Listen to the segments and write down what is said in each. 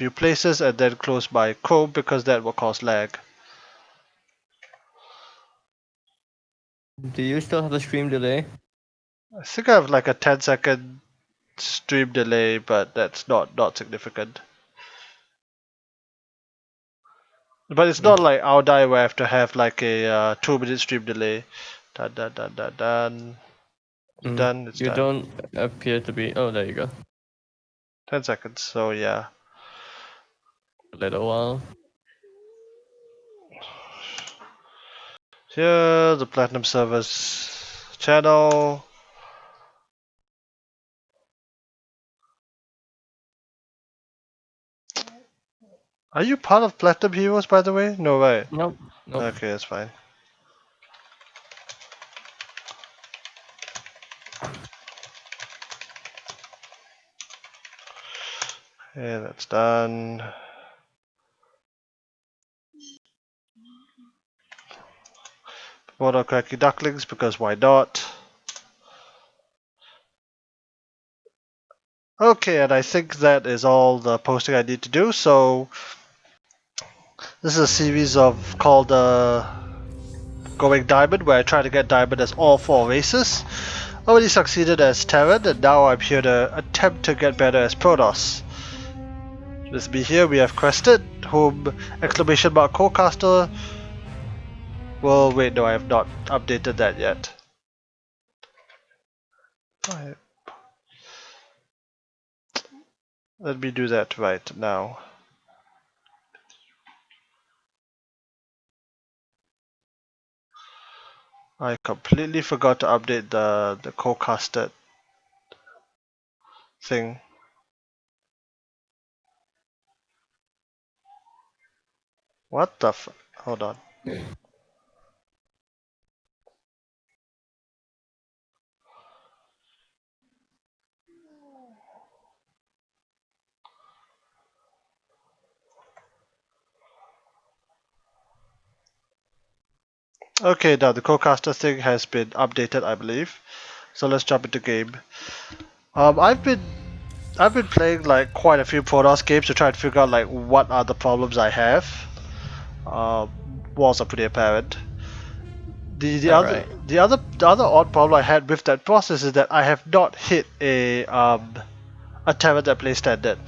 few places and then close my Chrome because that will cause lag. Do you still have a stream delay? I think I have like a 10-second stream delay, but that's not significant. But it's not like I'll die where I have to have like a 2-minute stream delay. Done. Done. It's You done. don't appear to be. Oh, there you go. 10 seconds. So yeah. A little while. Here, the Platinum Service channel. Are you part of Platinum Heroes, by the way? No, right? Nope. Okay, that's fine. Okay, that's done. Photo cracky ducklings, because why not? Okay, and I think that is all the posting I need to do, so this is a series of called Going Diamond, where I try to get Diamond as all 4 races. Already succeeded as Terran, and now I'm here to attempt to get better as Protoss. With me here, we have Crested, whom exclamation mark co-caster. Well, wait, no, I have not updated that yet. Let me do that right now. I completely forgot to update the co-casted thing. What the f- Hold on. Okay, now the co-caster thing has been updated, I believe. So let's jump into game. I've been playing like quite a few Protoss games to try to figure out like what are the problems I have. Walls are pretty apparent. The other odd problem I had with that process is that I have not hit a Terran that plays standard.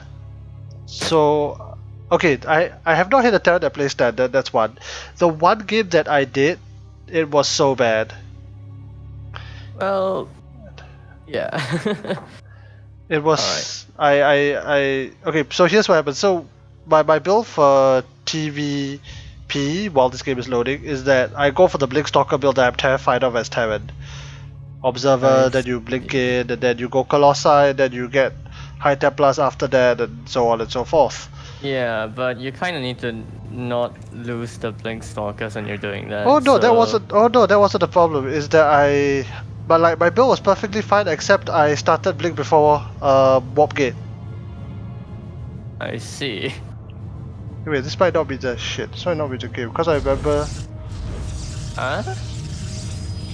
So okay, I have not hit a Terran that plays standard. That's one. The one game that I did, it was so bad. Well, yeah. It was okay. So here's what happened. So my build for TVP while this game is loading is that I go for the Blink Stalker build that I'm terrified of as Terran. Observer, then you blink in, and then you go Colossi, then you get High Templars after that, and so on and so forth. Yeah, but you kind of need to not lose the Blink Stalkers when you're doing that. Oh no, so... that wasn't. Oh no, that wasn't the problem. Is that but like my build was perfectly fine, except I started Blink before Warp Gate. I see. Wait, this might not be the shit. This might not be the game because I remember. Huh?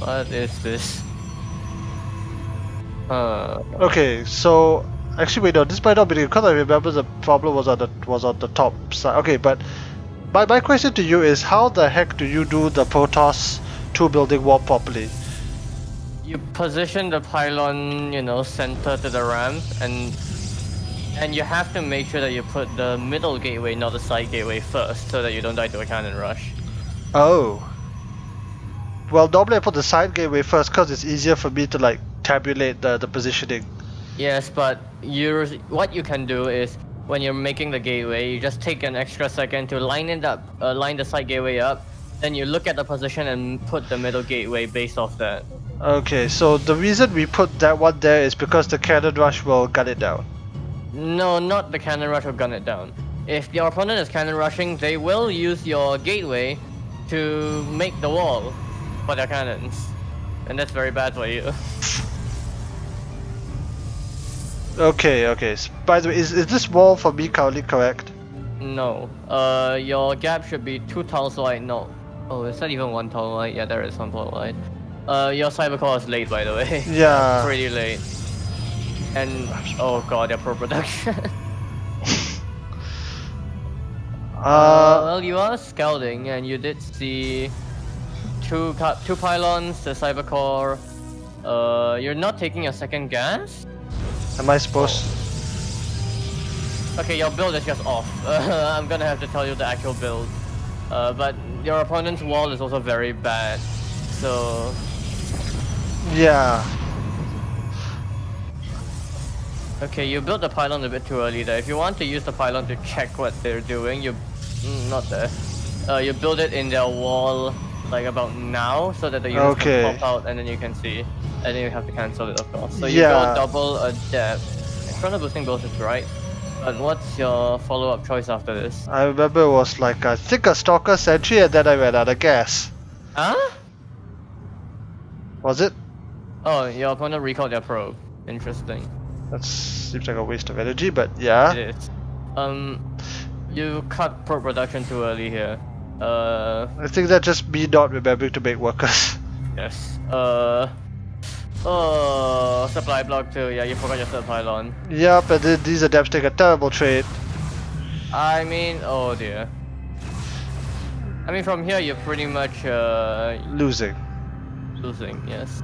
What is this? Okay, so actually wait, no, this might not be the game because I remember the problem was on the top side. Okay, but my question to you is, how the heck do you do the Protoss 2 building wall properly? You position the pylon, center to the ramp, and you have to make sure that you put the middle gateway, not the side gateway first, so that you don't die to a cannon rush. Oh. Well, normally I put the side gateway first because it's easier for me to like tabulate the positioning. Yes, but what you can do is when you're making the gateway, you just take an extra second to line it up, line the side gateway up. Then you look at the position and put the middle gateway based off that. Okay, so the reason we put that one there is because the cannon rush will gun it down. No, not the cannon rush will gun it down. If your opponent is cannon rushing, they will use your gateway to make the wall for their cannons. And that's very bad for you. Okay. By the way, is this wall for me currently correct? No. Your gap should be 2 tiles wide. No. Oh, is that even 1 tile wide? Yeah, there is 1 tile wide. Your cybercore is late, by the way. Yeah. Pretty late. And oh god, their pro production. Well, you are scouting, and you did see two pylons, the cyber core. You're not taking a second gas? Am I supposed? Okay, your build is just off. I'm gonna have to tell you the actual build. But your opponent's wall is also very bad. So Yeah. okay, you built the pylon a bit too early there. If you want to use the pylon to check what they're doing, not there. You build it in their wall like about now, so that the units can Okay. pop out and then you can see. And then you have to cancel it, of course. So you Yeah. go double adept. Chrono boosting both is right. But what's your follow-up choice after this? I remember it was like I think a stalker sentry, and then I ran out of gas. Huh? Was it? Oh, your opponent recalled their probe. Interesting. That seems like a waste of energy, but yeah. It is. You cut probe production too early here. I think that's just me not remembering to make workers. Yes. Oh, supply block too. Yeah, you forgot your third pylon. Yup, and then these adepts take a terrible trade. I mean, oh dear. I mean, from here you're pretty much Losing. losing. Yes.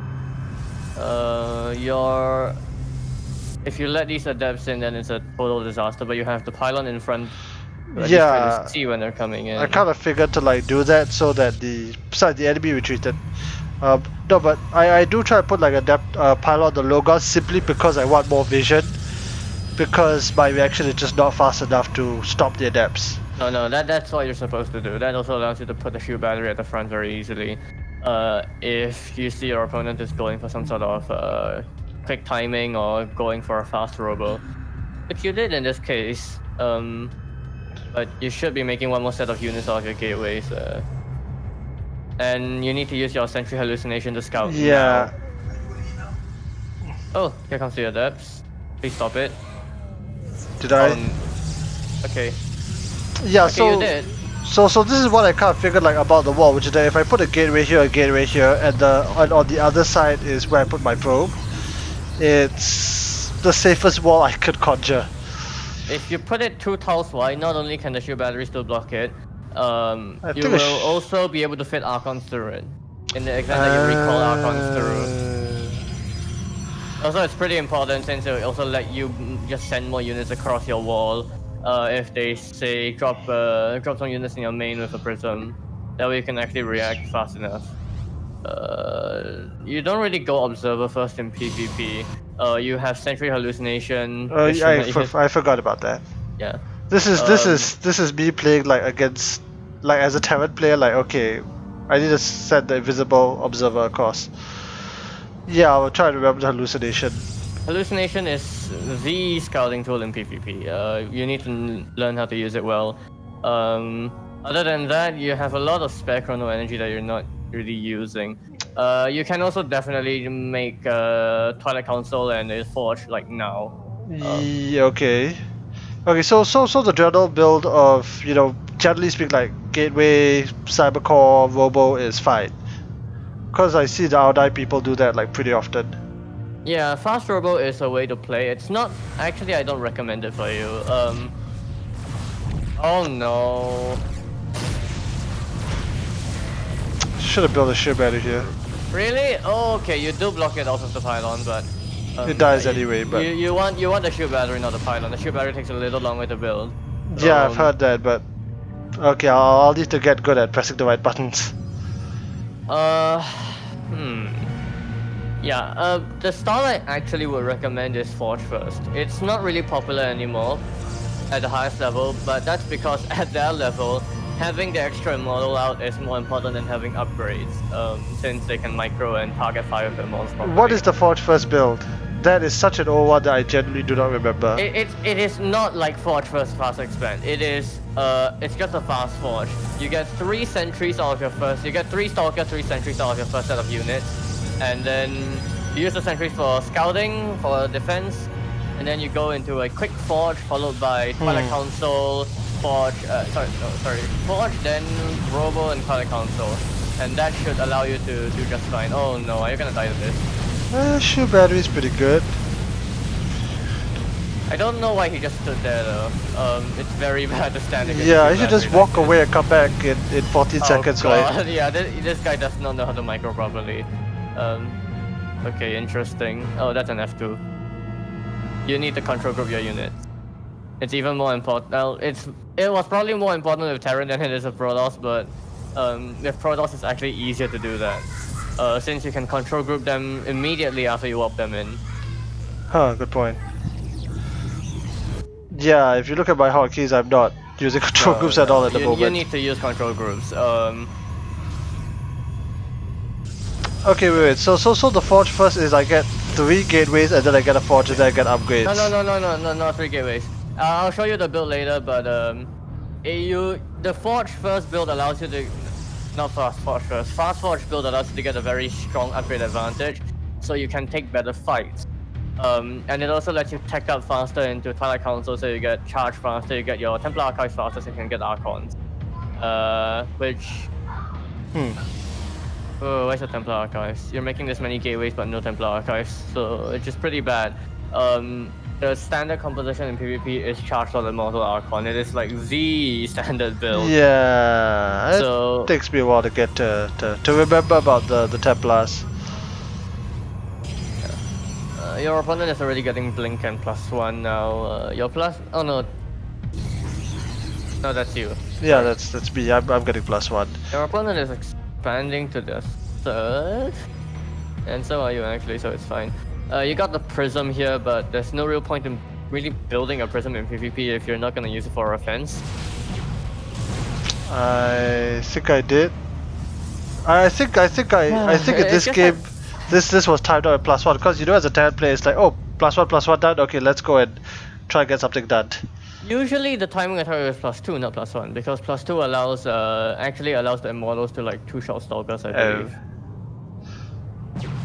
If you let these adepts in, then it's a total disaster. But you have the pylon in front. At least try Yeah. to see when they're coming in. I kind of figured to like do that so that besides the enemy retreated. No, but I do try to put like a pylon on the low ground simply because I want more vision. Because my reaction is just not fast enough to stop the adepts. No, that's what you're supposed to do. That also allows you to put the shield battery at the front very easily. If you see your opponent is going for some sort of quick timing or going for a fast robo, which you did in this case. But you should be making one more set of units out of your gateways. And you need to use your sentry hallucination to scout. Yeah. Now. Oh, here comes the adepts. Please stop it. Did I? Okay. Yeah. Okay, you did. So this is what I kind of figured like about the wall, which is that if I put a gateway here, and on the other side is where I put my probe, it's the safest wall I could conjure. If you put it 2 tiles wide, not only can the shield battery still block it, you will also be able to fit Archons through it. In the event that you recall Archons through. Also, it's pretty important since it will also let you just send more units across your wall. If they say drop some units in your main with a prism, that way you can actually react fast enough. You don't really go observer first in PvP. You have sentry hallucination. I forgot about that. Yeah. This is me playing like against as a Terran player. Like, okay, I need to send the invisible observer across. Yeah, I'll try to remember the hallucination. Hallucination is the scouting tool in PvP. You need to learn how to use it well. Other than that, you have a lot of spare chrono energy that you're not really using. You can also definitely make Twilight Council and a Forge like now. Okay. Okay, so the general build of, generally speaking, like Gateway, Cybercore, Robo is fine. Because I see the Audai people do that like pretty often. Yeah, Fast Robo is a way to play. It's not... Actually, I don't recommend it for you. Oh no. Should have built a ship out of here. Really? Oh, okay, you do block it off of the pylon, but... it dies anyway, but... You want the shield battery, not the pylon. The shield battery takes a little longer to build. Yeah, I've heard that, but... Okay, I'll need to get good at pressing the right buttons. Yeah, the style I actually would recommend is Forge first. It's not really popular anymore at the highest level, but that's because at their level, having the extra model out is more important than having upgrades, since they can micro and target fire with their monsters properly. What is the Forge first build? That is such an old one that I genuinely do not remember. It is not like Forge first fast expand. It is it's just a fast Forge. You get 3 sentries out of your first. You get 3 stalkers, 3 sentries out of your first set of units, and then you use the sentries for scouting, for defense, and then you go into a quick Forge followed by Twilight Council, Forge. Forge, then Robo and Twilight Council, and that should allow you to do just fine. Oh no, are you gonna die to this? Shield battery is pretty good. I don't know why he just stood there though. It's very bad to stand against. Yeah, two you should battery just like walk this. away and come back in 14 Oh seconds, god, right? yeah, this guy does not know how to micro properly. Okay, interesting. Oh, that's an F2. You need to control group your units. It's even more important. Well, it was probably more important with Terran than it is with Protoss, but with Protoss it's actually easier to do that. Since you can control group them immediately after you warp them in. Huh, good point. Yeah, if you look at my hotkeys, I'm not using control No, groups at all no, at the you moment. need to use control groups. Okay, wait. So the forge first is I get 3 gateways and then I get a forge and then I get No, no, upgrades. no, no, no, no, not 3 gateways. I'll show you the build later, but the Forge first build allows you to, not fast Forge first. Fast Forge build allows you to get a very strong upgrade advantage, so you can take better fights. And it also lets you tech up faster into Twilight Council, so you get charged faster, you get your Templar Archives faster, so you can get Archons. Which Hmm. Oh, where's the Templar Archives? You're making this many gateways but no Templar Archives, so it's just pretty bad. The standard composition in PvP is Charged on the Mortal Archon. It is like the standard build. Yeah, it So, takes me a while to get to remember about the Templars. your opponent is already getting Blink and +1 now. Your plus... Oh no. No, that's you. Yeah, Sorry. that's me. I'm getting +1. Your opponent is expanding to the third. And so are you actually, so it's fine. You got the prism here, but there's no real point in really building a prism in PvP if you're not gonna use it for offense. I think I did. I think in It's this just game, that this was timed out at +1 because you know as a Terran player it's like, oh, +1 done. Okay, let's go and try and get something done. usually the timing I target is +2, not +1, because +2 allows actually allows the immortals to like 2-shot stalkers, I believe.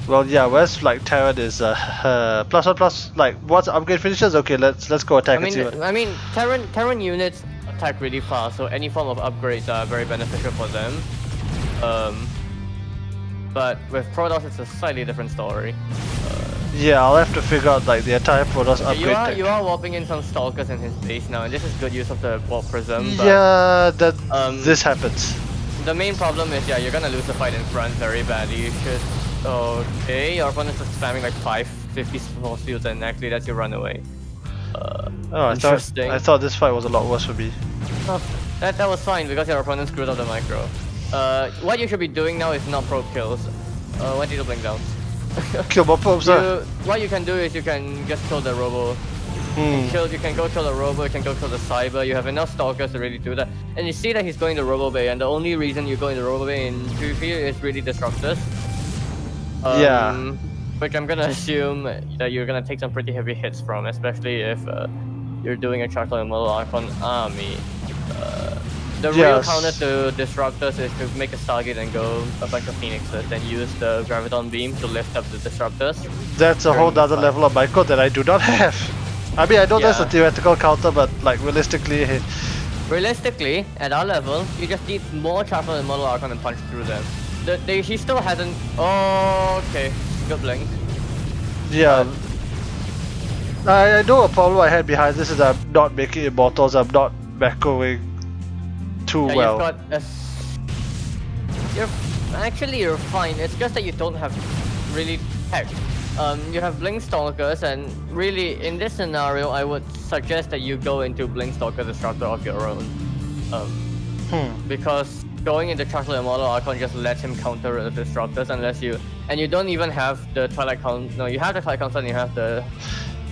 Well, yeah. Whereas like Terran is +1 plus like once upgrade finishes, okay, let's go attack and see what. I mean, Terran units attack really fast, so any form of upgrades are very beneficial for them. But with Protoss, it's a slightly different story. Yeah, I'll have to figure out like the entire Protoss upgrade tech. You are warping in some stalkers in his base now, and this is good use of the warp prism. But, Yeah, that um, this happens. the main problem is, yeah, you're gonna lose the fight in front very badly. You should. Okay, your opponent's just spamming like 550 force fields, and actually that's your runaway. Oh, Interesting. I thought this fight was a lot worse for me. Oh, that was fine because your opponent screwed up the micro. What you should be doing now is not probe kills. When did you blink down? Kill more probes, What you can do is you can just kill the robo. You can go kill the robo, you can go kill the cyber. You have enough stalkers to really do that. And you see that he's going to robo bay, and the only reason you go into robo bay in PvP is really disruptors. Yeah. Which I'm gonna assume that you're gonna take some pretty heavy hits from, especially if you're doing a Charcoal and Model Archon army. The real counter to disruptors is to make a Stargate and go a bunch of Phoenixes and use the Graviton Beam to lift up the disruptors. That's a whole other level of micro that I do not have. I mean, I know that's a Yeah. theoretical counter, but like realistically, Realistically, at our level, you just need more Charcoal and Model Archon and punch through them. He still hasn't... Oh, okay. Good blink. yeah. I know a problem I had behind this is I'm not making immortals, I'm not macroing too Yeah, well. you've got you're fine. It's just that you don't have really tech. You have Blink Stalkers, and really in this scenario, I would suggest that you go into Blink Stalker Disruptor of your own. Because going into Chocolate Model Archon just lets him counter the disruptors unless you don't even have the Twilight Council. No, you have the Twilight Council and you have the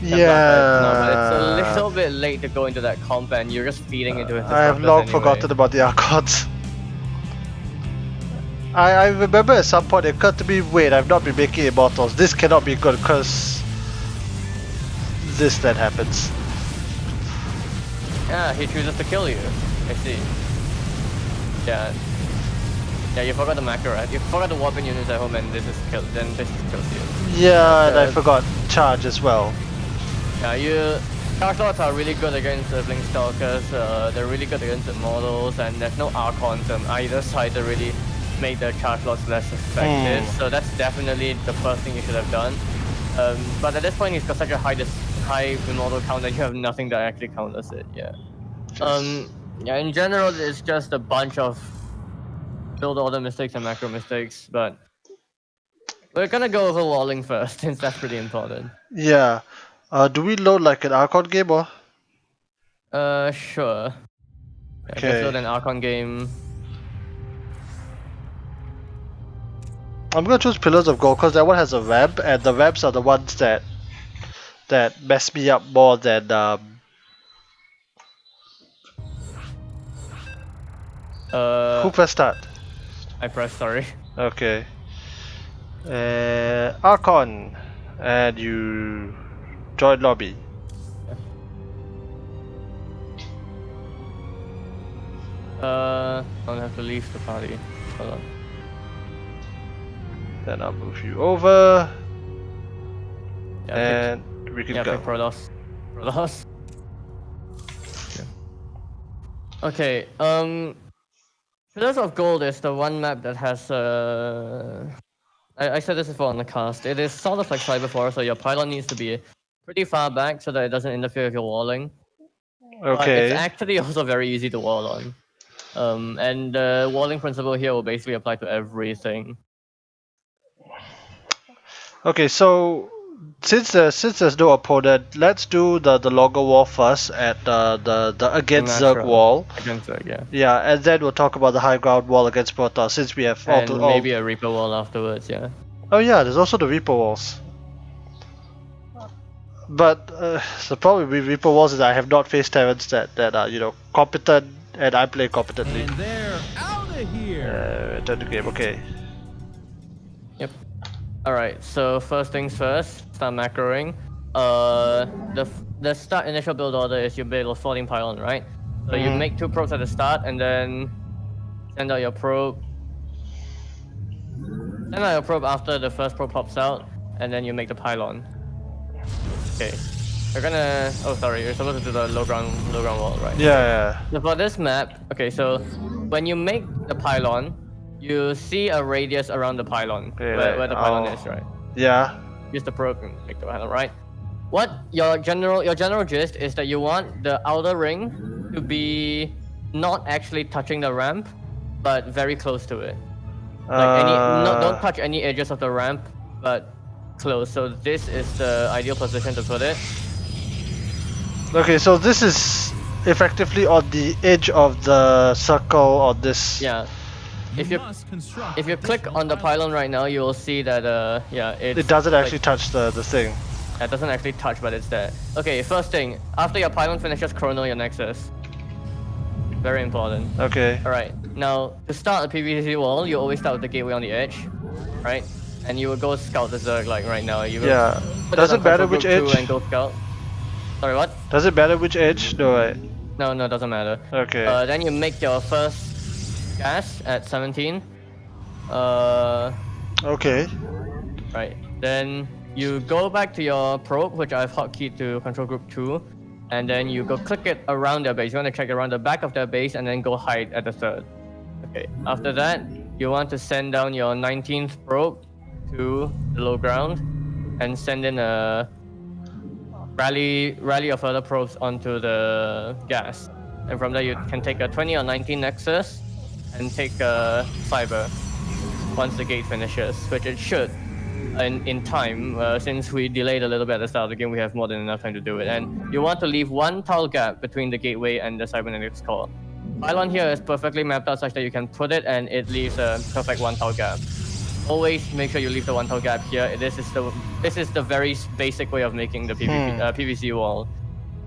No, but it's a little bit late to go into that comp, and you're just feeding into his disruptors I have long anyway. forgotten about the Archons. I remember at some point it occurred to me, wait, I've not been making immortals. This cannot be good because this then happens. Yeah, he chooses to kill you. I see. Yeah. Yeah, you forgot the macro, right? You forgot the warping units at home, and this kills you. Yeah, and I forgot charge as well. Yeah, Charge Lords are really good against the Blink Stalkers, they're really good against the models, and there's no Archons on either side to really make the Charge Lords less effective, so that's definitely the first thing you should have done. But at this point he's got such a high high immortal count that you have nothing that actually counters it. Yeah. Yes. Yeah. In general, it's just a bunch of build order mistakes and macro mistakes, but we're gonna go over walling first since that's pretty important. Yeah. Do we load like an Archon game or? Sure. Yeah, just Okay. load an Archon game. I'm gonna choose Pillars of Gold because that one has a ramp, and the ramps are the ones that mess me up more than Who pressed start? I pressed sorry. Okay. Archon, and you join lobby. Don't have to leave the party. Hold on. Then I'll move you over, Yeah, and we can go. pick Protoss. Protoss. Okay. Pillars of Gold is the one map that has I said this before on the cast. It is sort of like Cyber 4, so your pylon needs to be pretty far back so that it doesn't interfere with your walling. But it's Okay. actually also very easy to wall on. And the walling principle here will basically apply to everything. Okay, so since there's no opponent, let's do the longer wall first at the against Zerg Natural. wall. Against Zerg, yeah. Yeah, and then we'll talk about the high ground wall against Protoss since we have all. And maybe a Reaper wall afterwards, yeah. Oh yeah, there's also the Reaper walls. But the problem with Reaper walls is I have not faced Terrans that are competent, and I play competently. And they're out of here. Return to game. Okay. Yep. Alright, so first things first, start macroing. The start initial build order is you build a floating pylon, right? So you make 2 probes at the start and then send out your probe. Send out your probe after the first probe pops out, and then you make the pylon. Okay. You're gonna. Oh, sorry. You're supposed to do the low ground wall, right? Yeah. So for this map, okay. So when you make the pylon, you see a radius around the pylon, where the pylon is, right? Yeah. Use the probe and make the pylon, right? What your general gist is that you want the outer ring to be not actually touching the ramp, but very close to it. Like don't touch any edges of the ramp, but close. So this is the ideal position to put it. Okay, so this is effectively on the edge of the circle on this. Yeah. If you click on the pylon right now, you will see that it doesn't actually touch the thing. It doesn't actually touch, but it's there. Okay, first thing, after your pylon finishes, chrono your nexus. Very important. Okay. Alright, now to start a PvZ wall, you always start with the gateway on the edge, right? And you will go scout the Zerg like right now. You will Does it matter which edge? And go scout. Sorry, what? Does it matter which edge? No, right. No, doesn't matter. Okay. Then you make your first gas at 17. Okay. Right. Then you go back to your probe, which I've hotkeyed to control group 2, and then you go click it around their base. You want to check around the back of their base and then go hide at the third. Okay. After that, you want to send down your 19th probe to the low ground and send in a rally of other probes onto the gas. And from there, you can take a 20 or 19 nexus and take a cyber once the gate finishes, which it should. In time, since we delayed a little bit at the start of the game, we have more than enough time to do it. And you want to leave 1 tile gap between the gateway and the cybernetics core. Pylon here is perfectly mapped out such that you can put it and it leaves a perfect 1 tile gap. Always make sure you leave the 1 tile gap here. This is the very basic way of making the PvC wall.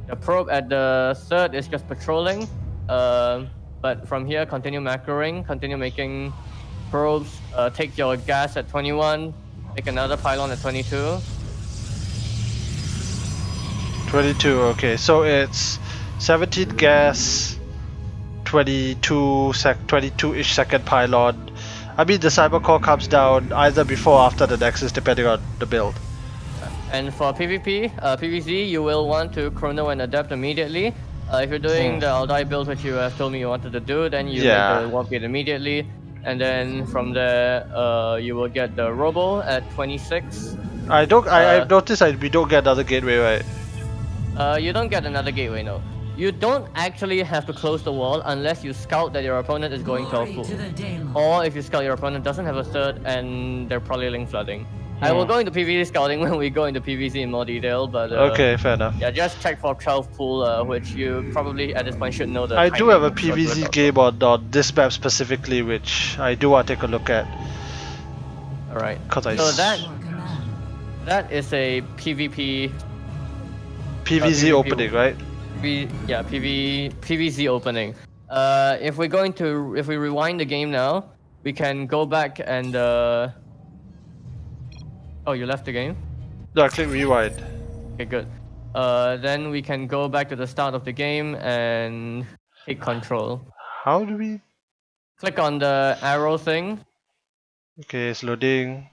The probe at the third is just patrolling, but from here continue macroing, continue making probes. Take your gas at 21. Make another pylon at 22. 22, okay. So it's 17 gas, 22-ish second pylon. I mean, the cyber core comes down either before or after the nexus, depending on the build. And for PvP, PvZ, you will want to chrono and adapt immediately. If you're doing the I'll die build, which you have told me you wanted to do, then you make the warp gate immediately. And then from there, you will get the Robo at 26. I've noticed we don't get another gateway, right? You don't get another gateway, no. You don't actually have to close the wall unless you scout that your opponent is going 12 full. Or if you scout your opponent doesn't have a third and they're probably link flooding. I will go into PvZ scouting when we go into PvZ in more detail, but Okay, fair enough. yeah, just check for 12 pool, which you probably at this point should know the I do have a timing, so do it PvZ also. game on this map specifically, which I do want to take a look at. Alright, Cause I so that is a PvP PvZ PvP opening, right? PvZ opening. If we rewind the game now, we can go back and oh, you left the game? No, I click rewind. Okay, good. Then we can go back to the start of the game and take control. How do we? Click on the arrow thing. Okay, it's loading.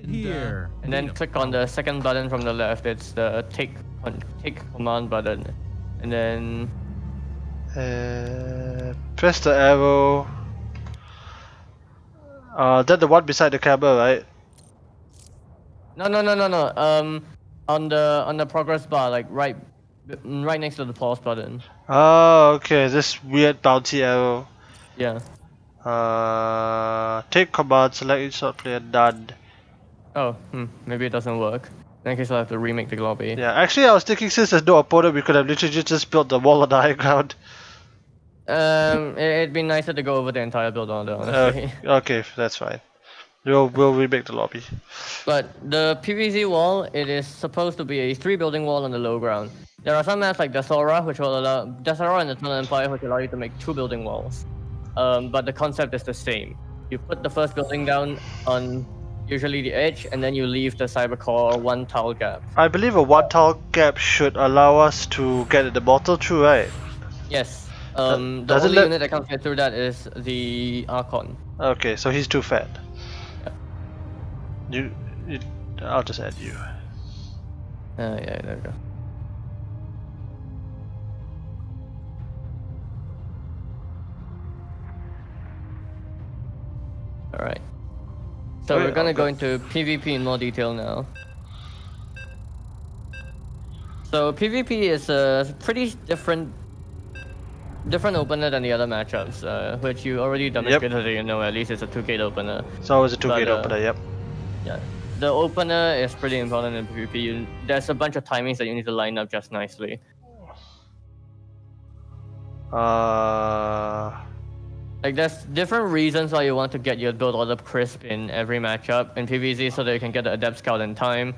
Here. And then click on the second button from the left. It's the take command button. And then Press the arrow. Then the one beside the camera, right? no. On the progress bar, like right next to the pause button. Oh, okay. This weird bouncy arrow. Yeah. Take command, select insert player, done. Oh, maybe it doesn't work. In that case, I'll have to remake the lobby. Yeah, actually, I was thinking since there's no opponent, we could have literally just built the wall on the high ground. It'd be nicer to go over the entire build order, honestly. Okay, that's fine. We'll remake the lobby. But the PvZ wall, it is supposed to be a 3-building wall on the low ground. There are some maps like Desora, which will allow Desora and Eternal Empire, which allow you to make 2-building walls. But the concept is the same. You put the first building down on usually the edge, and then you leave the cybercore 1 tile gap. I believe a 1 tile gap should allow us to get the mortal through, right? Yes. The does it only let- unit that can't get through that is the Archon. Okay, so he's too fat. Yeah. I'll just add you. Yeah, there we go. Alright. So Okay, we're gonna go okay. into PvP in more detail now. So PvP is a pretty different opener than the other matchups, which you already demonstrated that you know at least it's a 2-gate opener. So it's a 2-gate But, opener, yep. Yeah. The opener is pretty important in PvP. There's a bunch of timings that you need to line up just nicely. Like there's different reasons why you want to get your build order crisp in every matchup. In PvZ so that you can get the Adept Scout in time.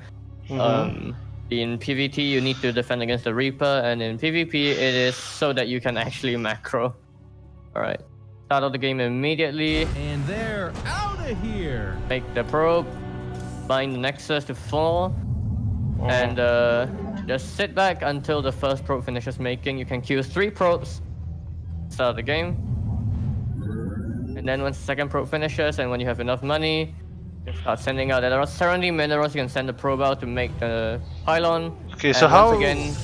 In PvT you need to defend against the Reaper, and in PvP it is so that you can actually macro. Alright. Start of the game immediately. And they're out of here. Make the probe. Bind the Nexus to 4. And just sit back until the first probe finishes making. You can queue 3 probes. Start the game. And then once the second probe finishes and when you have enough money, you start sending out. There are 70 minerals you can send the probe out to make the pylon. Okay, so and how... once again,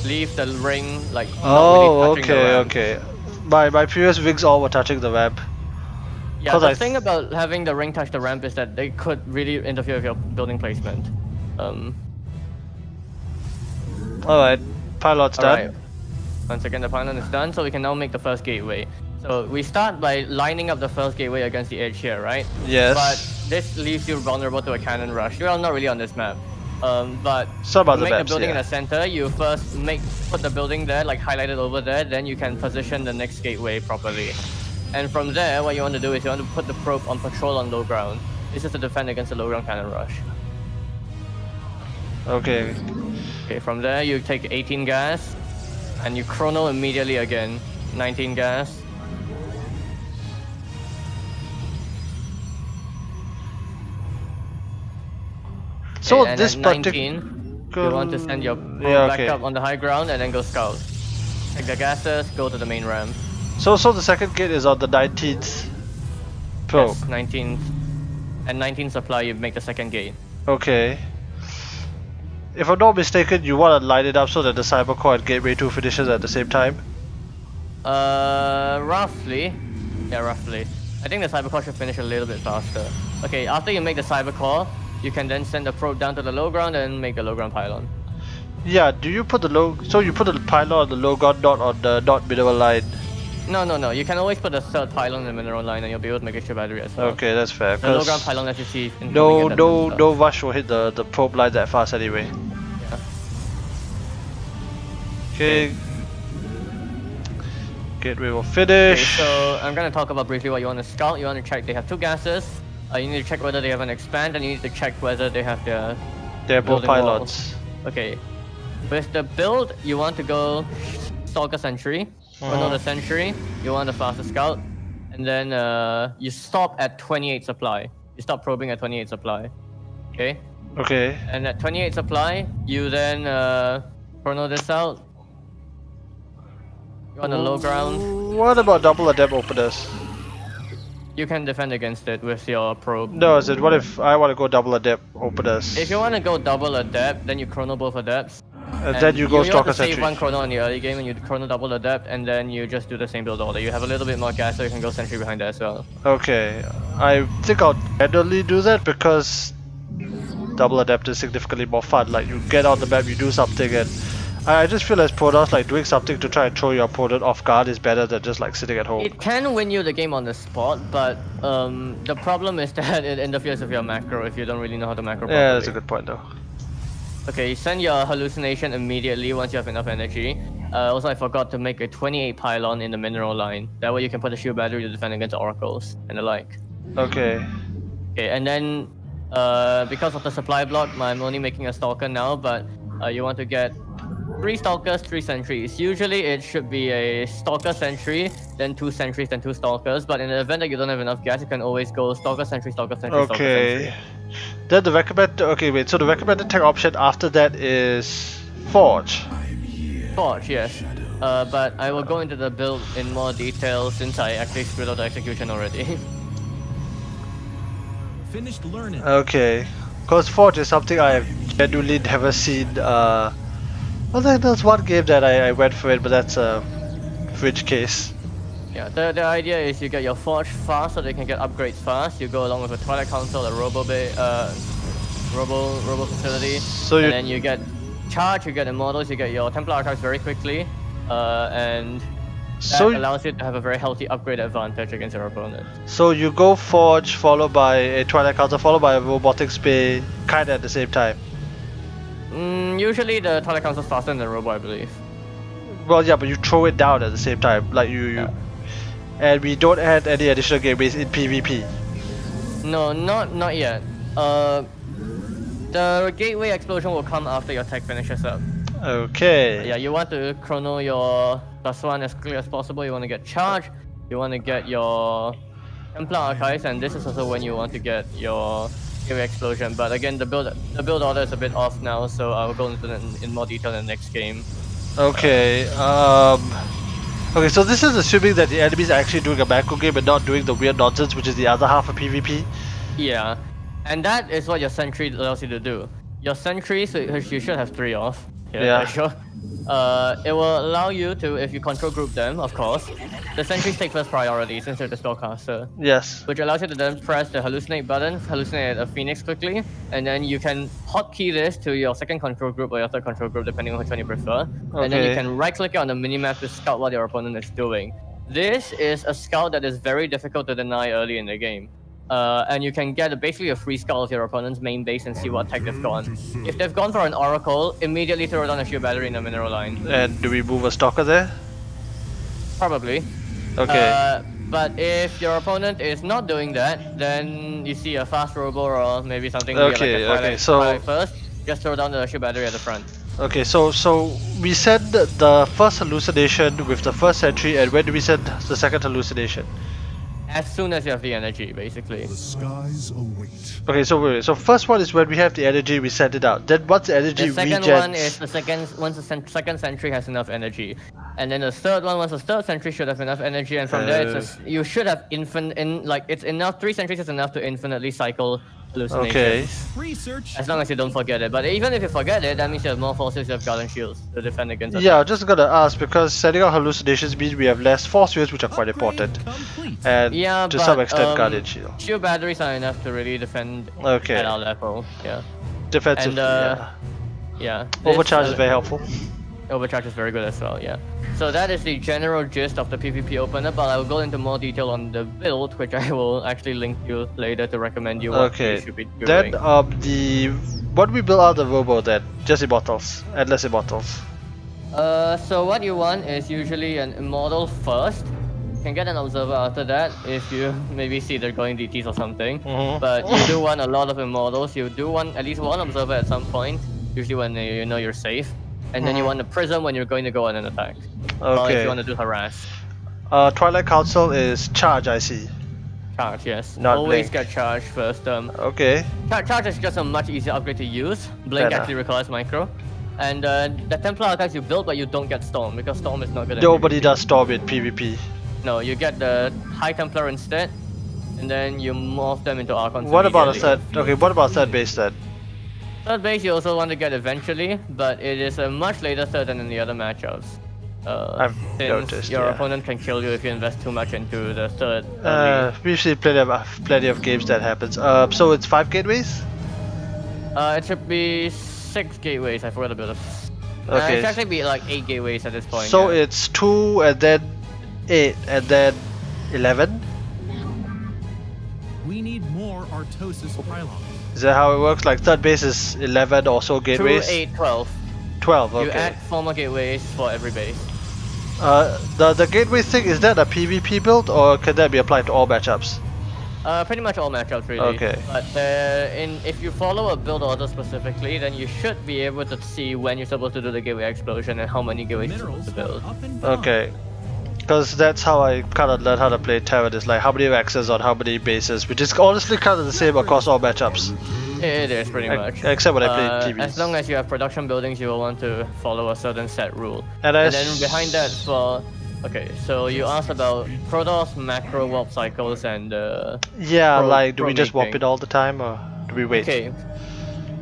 leave the ring like not Oh, really touching the ramp. okay. My previous rigs all were touching the ramp. Yeah, 'Cause the I thing about having the ring touch the ramp is that they could really interfere with your building placement. Alright, pilot's done. Alright. Once again, the pylon is done, so we can now make the first gateway. So we start by lining up the first gateway against the edge here, right? Yes. But this leaves you vulnerable to a cannon rush. Well, not really on this map. But Some to other make the maps, building yeah. in the center, you first put the building there, like highlighted over there, then you can position the next gateway properly. And from there, what you want to do is you want to put the probe on patrol on low ground. This is to defend against the low ground cannon rush. Okay. Okay, from there you take 18 gas, and you chrono immediately again. 19 gas. So Okay, and this at particular... 19, you want to send your probe Yeah, back okay. up on the high ground and then go scout. Take the gases, go to the main ramp. So the second gate is on the 19th probe. Yes, 19. And 19 supply, you make the second gate. Okay. If I'm not mistaken, you want to line it up so that the Cybercore and Gateway 2 finishes at the same time? Roughly. Yeah, roughly. I think the Cybercore should finish a little bit faster. Okay, after you make the Cybercore, you can then send the probe down to the low ground and make a low ground pylon. Yeah, do you put the low... So you put the pylon on the low ground, not on the not mineral line? No. You can always put a third pylon in the mineral line and you'll be able to make a ship battery as well. Okay, that's fair. The low ground 'Cause pylon lets you see no, incoming and no, stuff. no rush will hit the probe line that fast anyway. Yeah. Okay. Gateway will Okay, finish. so I'm gonna talk about briefly what you want to scout. You want to check they have two gases. You need to check whether they have an expand, and you need to check whether they have their They're both building walls. pylons. Okay. With the build, you want to go Stalker Sentry. Chrono the Sentry. You want the faster scout, and then you stop at 28 supply. You stop probing at 28 supply. Okay. Okay. And at 28 supply, you then chrono this out. You want the low ground. What about double adept openers? You can defend against it with your probe. No, is it what if I want to go double adept openers? If you want to go double adept, then you chrono both adepts. And then you go you Stalker have to save Sentry. one chrono in the early game and you chrono double adept, and then you just do the same build order. You have a little bit more gas, so you can go sentry behind that as well. Okay, I think I'll generally do that because double adept is significantly more fun. Like you get on the map, you do something, and I just feel as Protoss like doing something to try and throw your opponent off guard is better than just like sitting at home. It can win you the game on the spot, but the problem is that it interferes with your macro if you don't really know how to macro properly. Yeah, that's a good point though. Okay, send your hallucination immediately once you have enough energy. Also, I forgot to make a 28 pylon in the mineral line. That way you can put a shield battery to defend against oracles and the like. Okay. Okay, and then because of the supply block, I'm only making a stalker now, but you want to get 3 stalkers, 3 sentries. Usually it should be a stalker sentry, then 2 sentries, then 2 stalkers. But in the event that you don't have enough gas, you can always go stalker sentry, stalker sentry, stalker Okay. sentry. Then the recommended. Okay, wait. So the recommended tech option after that is Forge. Forge, yes. But I will go into the build in more detail since I actually screwed up the execution already. Finished learning. Okay. Because Forge is something I have genuinely never seen. Well, there's one game that I went for it, but that's a fridge case. Yeah, the idea is you get your Forge fast so they can get upgrades fast. You go along with a Twilight Council, a Robo facility, So and then you get charge, you get immortals, you get your Templar Archives very quickly, and that allows you to have a very healthy upgrade advantage against your opponent. So you go Forge, followed by a Twilight Council, followed by a Robotic Spay, kinda at the same time. Usually the Twilight Council is faster than the Robo, I believe. Well, yeah, but you throw it down at the same time, like Yeah. And we don't add any additional gateways in PvP. No, not yet. The gateway explosion will come after your tech finishes up. Okay. Yeah, you want to chrono your +1 as quickly as possible. You want to get charge. You want to get your Templar Archives, and this is also when you want to get your gateway explosion. But again, the build order is a bit off now, so I'll go into it in more detail in the next game. Okay. Okay, so this is assuming that the enemies are actually doing a macro game and not doing the weird nonsense, which is the other half of PvP. Yeah, and that is what your sentry allows you to do. Your sentries, which you should have 3 of. Yeah. Sure. It will allow you to, if you control group them, of course, the sentries take first priority since they're the spellcaster. Yes. Which allows you to then press the hallucinate button, hallucinate a phoenix quickly, and then you can hotkey this to your second control group or your third control group, depending on which one you prefer. And then you Okay. can right click it on the minimap to scout what your opponent is doing. This is a scout that is very difficult to deny early in the game. And you can get basically a free scout of your opponent's main base and see what tech they've gone. If they've gone for an oracle, immediately throw down a shield battery in the mineral line. And do we move a stalker there? Probably. Okay. But if your opponent is not doing that, then you see a fast robo or maybe something like Okay, a Twilight, okay, so- Twilight first, just throw down the shield battery at the front. Okay, so we send the first hallucination with the first sentry, and when do we send the second hallucination? As soon as you have the energy, basically. The skies await. Okay, so wait, so first one is when we have the energy, we send it out. Then once the energy The second regens... one is once the second sentry has enough energy, and then the third one, once the third sentry should have enough energy, and from there you should have you should have it's enough. 3 sentries is enough to infinitely cycle hallucinations. Research. As long as you don't forget it. But even if you forget it, that means you have more forces, you have guard and shields to defend against Yeah, attacks. just gonna ask because setting out hallucinations means we have less force fields, which are quite Upgrade important, complete. and Yeah, to but some extent guardian shield. shield batteries are enough to really defend Okay. at our level. Yeah. Defensively, And, yeah. Yeah. Overcharge this, is very helpful. Overcharge is very good as well, yeah. So that is the general gist of the PvP opener, but I will go into more detail on the build, which I will actually link you later to recommend you what you Okay. should be doing. Then what we build out the robo then? Just immortals, endless immortals. So what you want is usually an immortal first. You can get an observer after that if you maybe see they're going DTs or something. Mhm. But you do want a lot of immortals. You do want at least one observer at some point, usually when you know you're safe. And then you want a prism when you're going to go on an attack. Or if you want Okay. to do harass. Twilight Council is charge, I see. Charge, yes. Not Always blink. get charge first. Okay. Charge is just a much easier upgrade to use. Blink Better. actually requires micro. And the Templar attacks you build, but you don't get Storm because Storm is not good at Nobody PvP. does storm in PvP. No, you get the High Templar instead, and then you morph them into Archons. What about a immediately. third? Okay, what about third base then? Third base you also want to get eventually, but it is a much later third than in the other matchups. I've Since noticed, your yeah. opponent can kill you if you invest too much into the third early. We've seen plenty of games that happens. So it's 5 gateways. It should be 6 gateways. I forgot about it. Okay. It should actually be like 8 gateways at this point. So yeah. it's 2 and then 8 and then 11. We need more Artosis pylons. Is that how it works? Like third base is 11 or so 2, gateways. 8, 12. 12. You Okay. add 4 more gateways for every base. The gateway thing, is that a PvP build or can that be applied to all matchups? Pretty much all matchups really. Okay. But if you follow a build order specifically, then you should be able to see when you're supposed to do the gateway explosion and how many gateways you're supposed Minerals to build. are up and down. Okay. Because that's how I kind of learned how to play Terran, is like how many axes on how many bases, which is honestly kind of the same across all matchups. It is pretty much. Except when I play TVs. As long as you have production buildings, you will want to follow a certain set rule. And And then behind that, for okay, so you asked about Protoss, macro, warp cycles, and yeah, pro- like do we pro just warp making. it all the time or do we wait? Okay.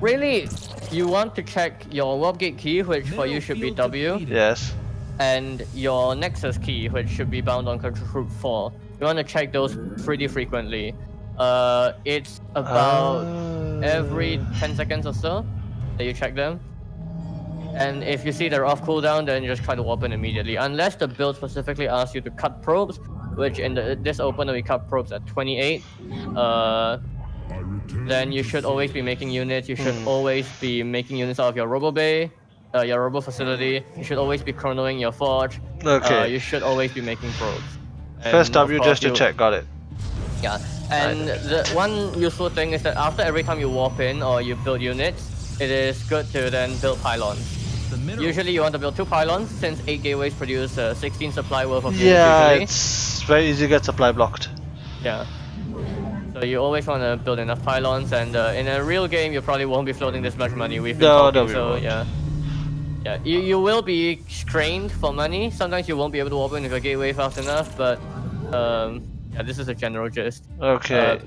Really, you want to check your warp gate key, which for you should be Middle field W, depleted. Yes. and your Nexus key, which should be bound on Control Group 4. You want to check those pretty frequently. It's about every 10 seconds or so that you check them. And if you see they're off cooldown, then you just try to warp in immediately. Unless the build specifically asks you to cut probes, which in this opener we cut probes at 28. Then you should always be making units. You should always be making units out of your Robo Bay, your Robo Facility. You should always be chronoing your Forge. Okay. You should always be making probes. And First of W course just to you- check, got it. Yeah, and the one useful thing is that after every time you warp in or you build units, it is good to then build pylons. The minerals Usually you want to build 2 pylons since 8 gateways produce 16 supply worth of units Yeah, usually. it's very easy to get supply blocked. Yeah. So you always want to build enough pylons, and in a real game you probably won't be floating this much money. We've been No, talking, no, we so won't. yeah. Yeah, you will be strained for money. Sometimes you won't be able to warp in with your gateway fast enough, but yeah, this is a general gist. Okay.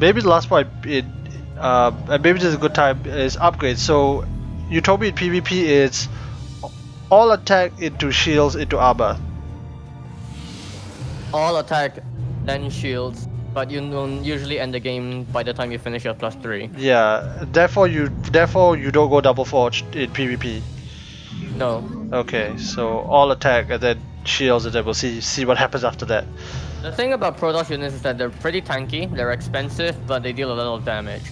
Maybe the last point, and maybe this is a good time, is upgrades. So, you told me in PvP it's all attack into shields into armor. All attack, then shields, but you don't usually end the game by the time you finish your +3. Yeah. Therefore you don't go double forge in PvP. No. Okay. So all attack and then shields, and then we'll see what happens after that. The thing about Protoss units is that they're pretty tanky, they're expensive, but they deal a lot of damage.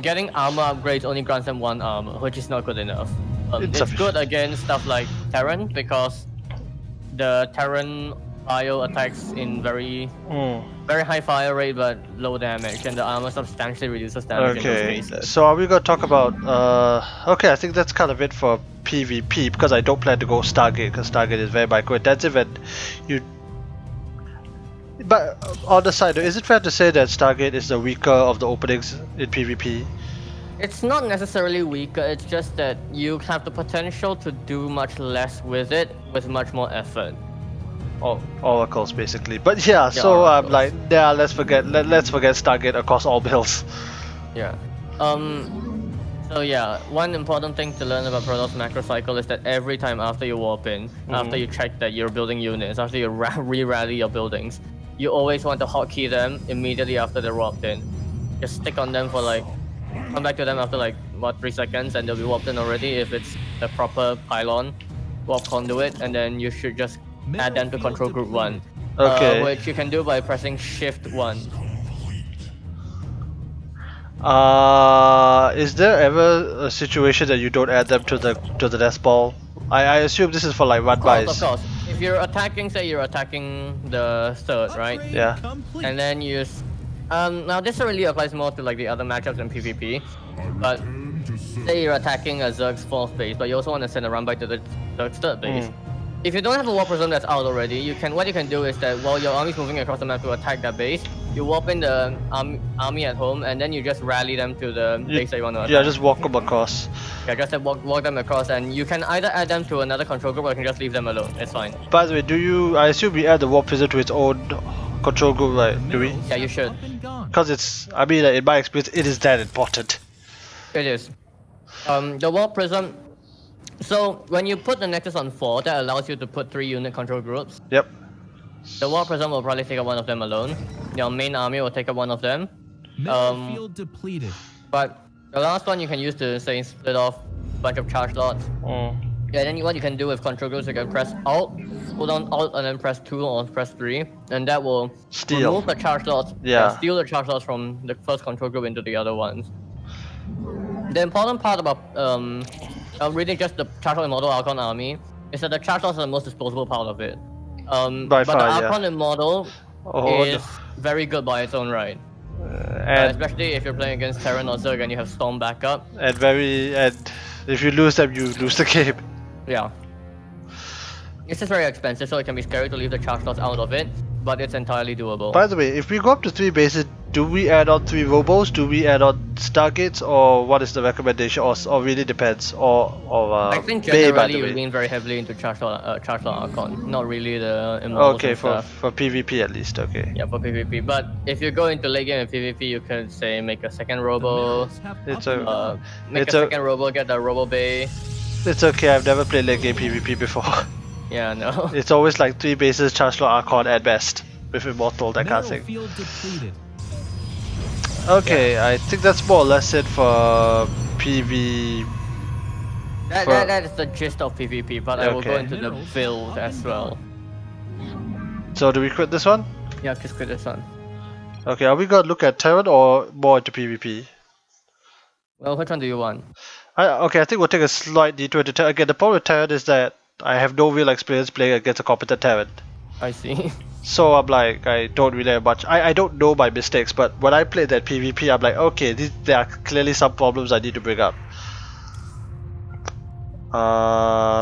Getting armor upgrades only grants them 1 armor, which is not good enough. It's Insufficient. good against stuff like Terran, because the Terran bio attacks in very high fire rate but low damage, and the armor substantially reduces damage in those Okay, cases. so are we gonna talk about, okay, I think that's kind of it for PvP, because I don't plan to go Stargate, because Stargate is very micro-intensive, and you... But on the side, is it fair to say that Stargate is the weaker of the openings in PvP? It's not necessarily weaker, it's just that you have the potential to do much less with it with much more effort. oracles basically. But yeah, so I'm oracles. like, yeah, let's forget Stargate across all builds. Yeah. So yeah, one important thing to learn about Protoss macro cycle is that every time after you warp in, after you check that you're building units, after you re-rally your buildings, you always want to hotkey them immediately after they're warped in. Just stick on them for like, come back to them after like, what, 3 seconds, and they'll be warped in already if it's the proper pylon, warp conduit, and then you should just add them to control group 1. Okay. Which you can do by pressing shift 1. Is there ever a situation that you don't add them to the death ball? I assume this is for like run Of bys. course. If you're attacking, say you're attacking the third, right? Yeah. Complete. And then you now this really applies more to like the other matchups in PvP, but say you're attacking a Zerg's 4th base, but you also want to send a run by to the Zerg's 3rd base. If you don't have a War Prism that's out already, what you can do is that while your army's moving across the map to attack that base, you warp in the army at home, and then you just rally them to the base that you want to attack. Yeah, just walk them across. Yeah, just walk them across, and you can either add them to another control group or you can just leave them alone. It's fine. By the way, I assume we add the warp prism to its own control group, right? Do we? Yeah, you should. Up and gone. Because in my experience, it is that important. It is. The Warp Prism. So when you put the Nexus on 4, that allows you to put 3 unit control groups. Yep. The Warp Prism will probably take up one of them alone. Your main army will take up one of them. Middle field depleted. But the last one you can use to say split off a bunch of charge slots. Yeah, then what you can do with control groups, you can press Alt, hold on Alt and then press 2 or press 3, and that will Steal. remove the charge slots. Yeah. Steal the charge slots from the first control group into the other ones. The important part about really just the charge slot model Archon army is that the charge slots are the most disposable part of it. By but far, the yeah. Archon model Oh, is very good by its own right. and Especially if you're playing against Terran or Zerg and you have Storm backup. and if you lose them, you lose the game. Yeah. It's just very expensive, so it can be scary to leave the charge slots out of it, but it's entirely doable. By the way, if we go up to 3 bases, do we add on 3 robos? Do we add on stargates, or what is the recommendation? Or really depends. I think Bay, by generally the you way. lean very heavily into charge slot Archon, not really the immortals Okay, and stuff. for PvP at least. Okay. Yeah, for PvP. But if you go into late game and PvP, you can say make a second robo, Minerals have It's up and a- gone. make It's a a- second robo, get the robo bay. It's okay. I've never played late game PvP before. Yeah, no. It's always like 3 bases, charge slot Archon at best with immortal, that kind of Middle thing. field depleted. Okay, I think that's more or less it for PV. That is the gist of PvP, but I will go Okay. into the build as well. So do we quit this one? Yeah, just quit this one. Okay, are we gonna look at Terran or more into PvP? Well, which one do you want? Okay, I think we'll take a slight detour to Terran. Again, the problem with Terran is that I have no real experience playing against a competent Terran. I see. So I'm like, I don't really have much. I don't know my mistakes, but when I play that PvP, I'm like, okay, there are clearly some problems I need to bring up.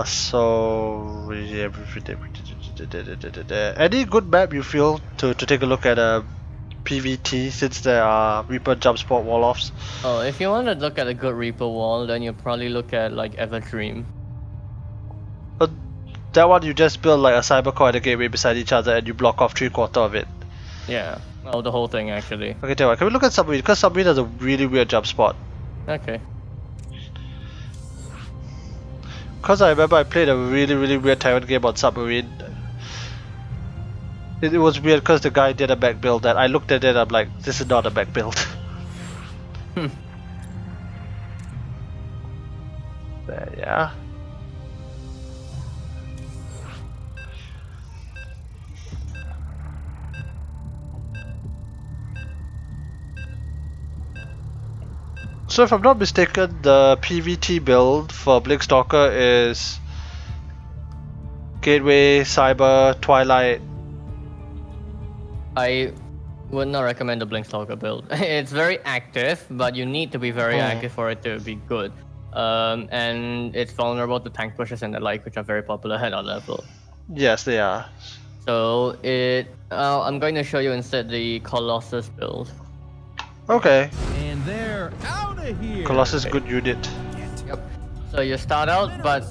So yeah, any good map you feel to take a look at a PvT since there are Reaper jump spot wall-offs? Oh, if you want to look at a good Reaper wall, then you probably look at like Everdream. But that one you just build like a cybercore and a gateway beside each other and you block off 3/4 of it. Yeah. Oh, the whole thing actually. Okay, tell you what, can we look at Submarine? Because Submarine has a really weird jump spot. Okay. Because I remember I played a really weird Terran game on Submarine. It was weird because the guy did a back build that I looked at it and I'm like, this is not a back build. There, yeah. So if I'm not mistaken, the PvT build for Blinkstalker is Gateway, Cyber, Twilight. I would not recommend the Blinkstalker build. It's very active, but you need to be very active for it to be good. And it's vulnerable to tank pushes and the like, which are very popular at our level. Yes, they are. So I'm going to show you instead the Colossus build. Okay, And they're out of here. Colossus good unit. Yep. So you start out, but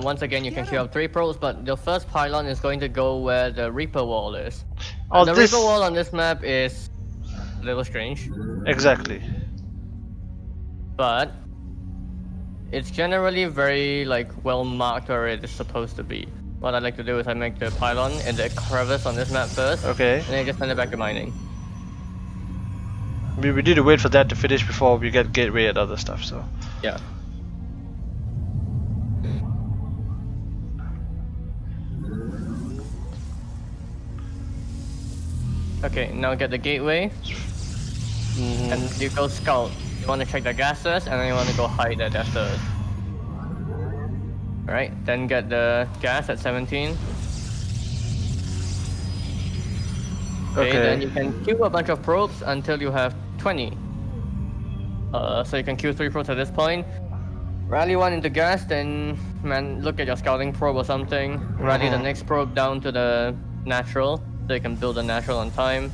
once again you can queue up 3 probes, but the first pylon is going to go where the Reaper wall is. Oh, The this Reaper wall on this map is a little strange, exactly. but it's generally very well marked where it is supposed to be. What I like to do is I make the pylon in the crevice on this map first, Okay. and then just send it back to mining. We need to wait for that to finish before we get gateway and other stuff. So. Yeah. Okay, now get the gateway, and you go scout. You want to check the gases, and then you want to go hide at after. Alright, then get the gas at 17. Okay, then you can queue a bunch of probes until you have 20. So you can queue 3 probes at this point. Rally one into gas, then look at your scouting probe or something. Rally the next probe down to the natural, so you can build a natural on time.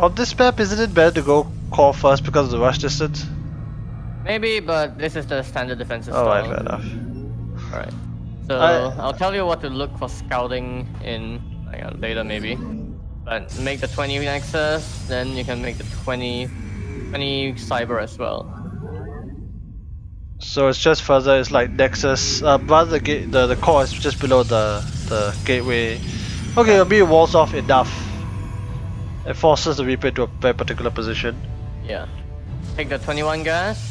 On this map, isn't it better to go core first because of the rush distance? Maybe, but this is the standard defensive Alright, style. fair enough. Alright. So I'll tell you what to look for scouting in later maybe. But make the 20 Nexus, then you can make the 20 Cyber as well. So it's just further, it's like Nexus, rather the core is just below the gateway. Okay, it'll be walls off enough. It forces the Reaper into a very particular position. Yeah. Take the 21 gas,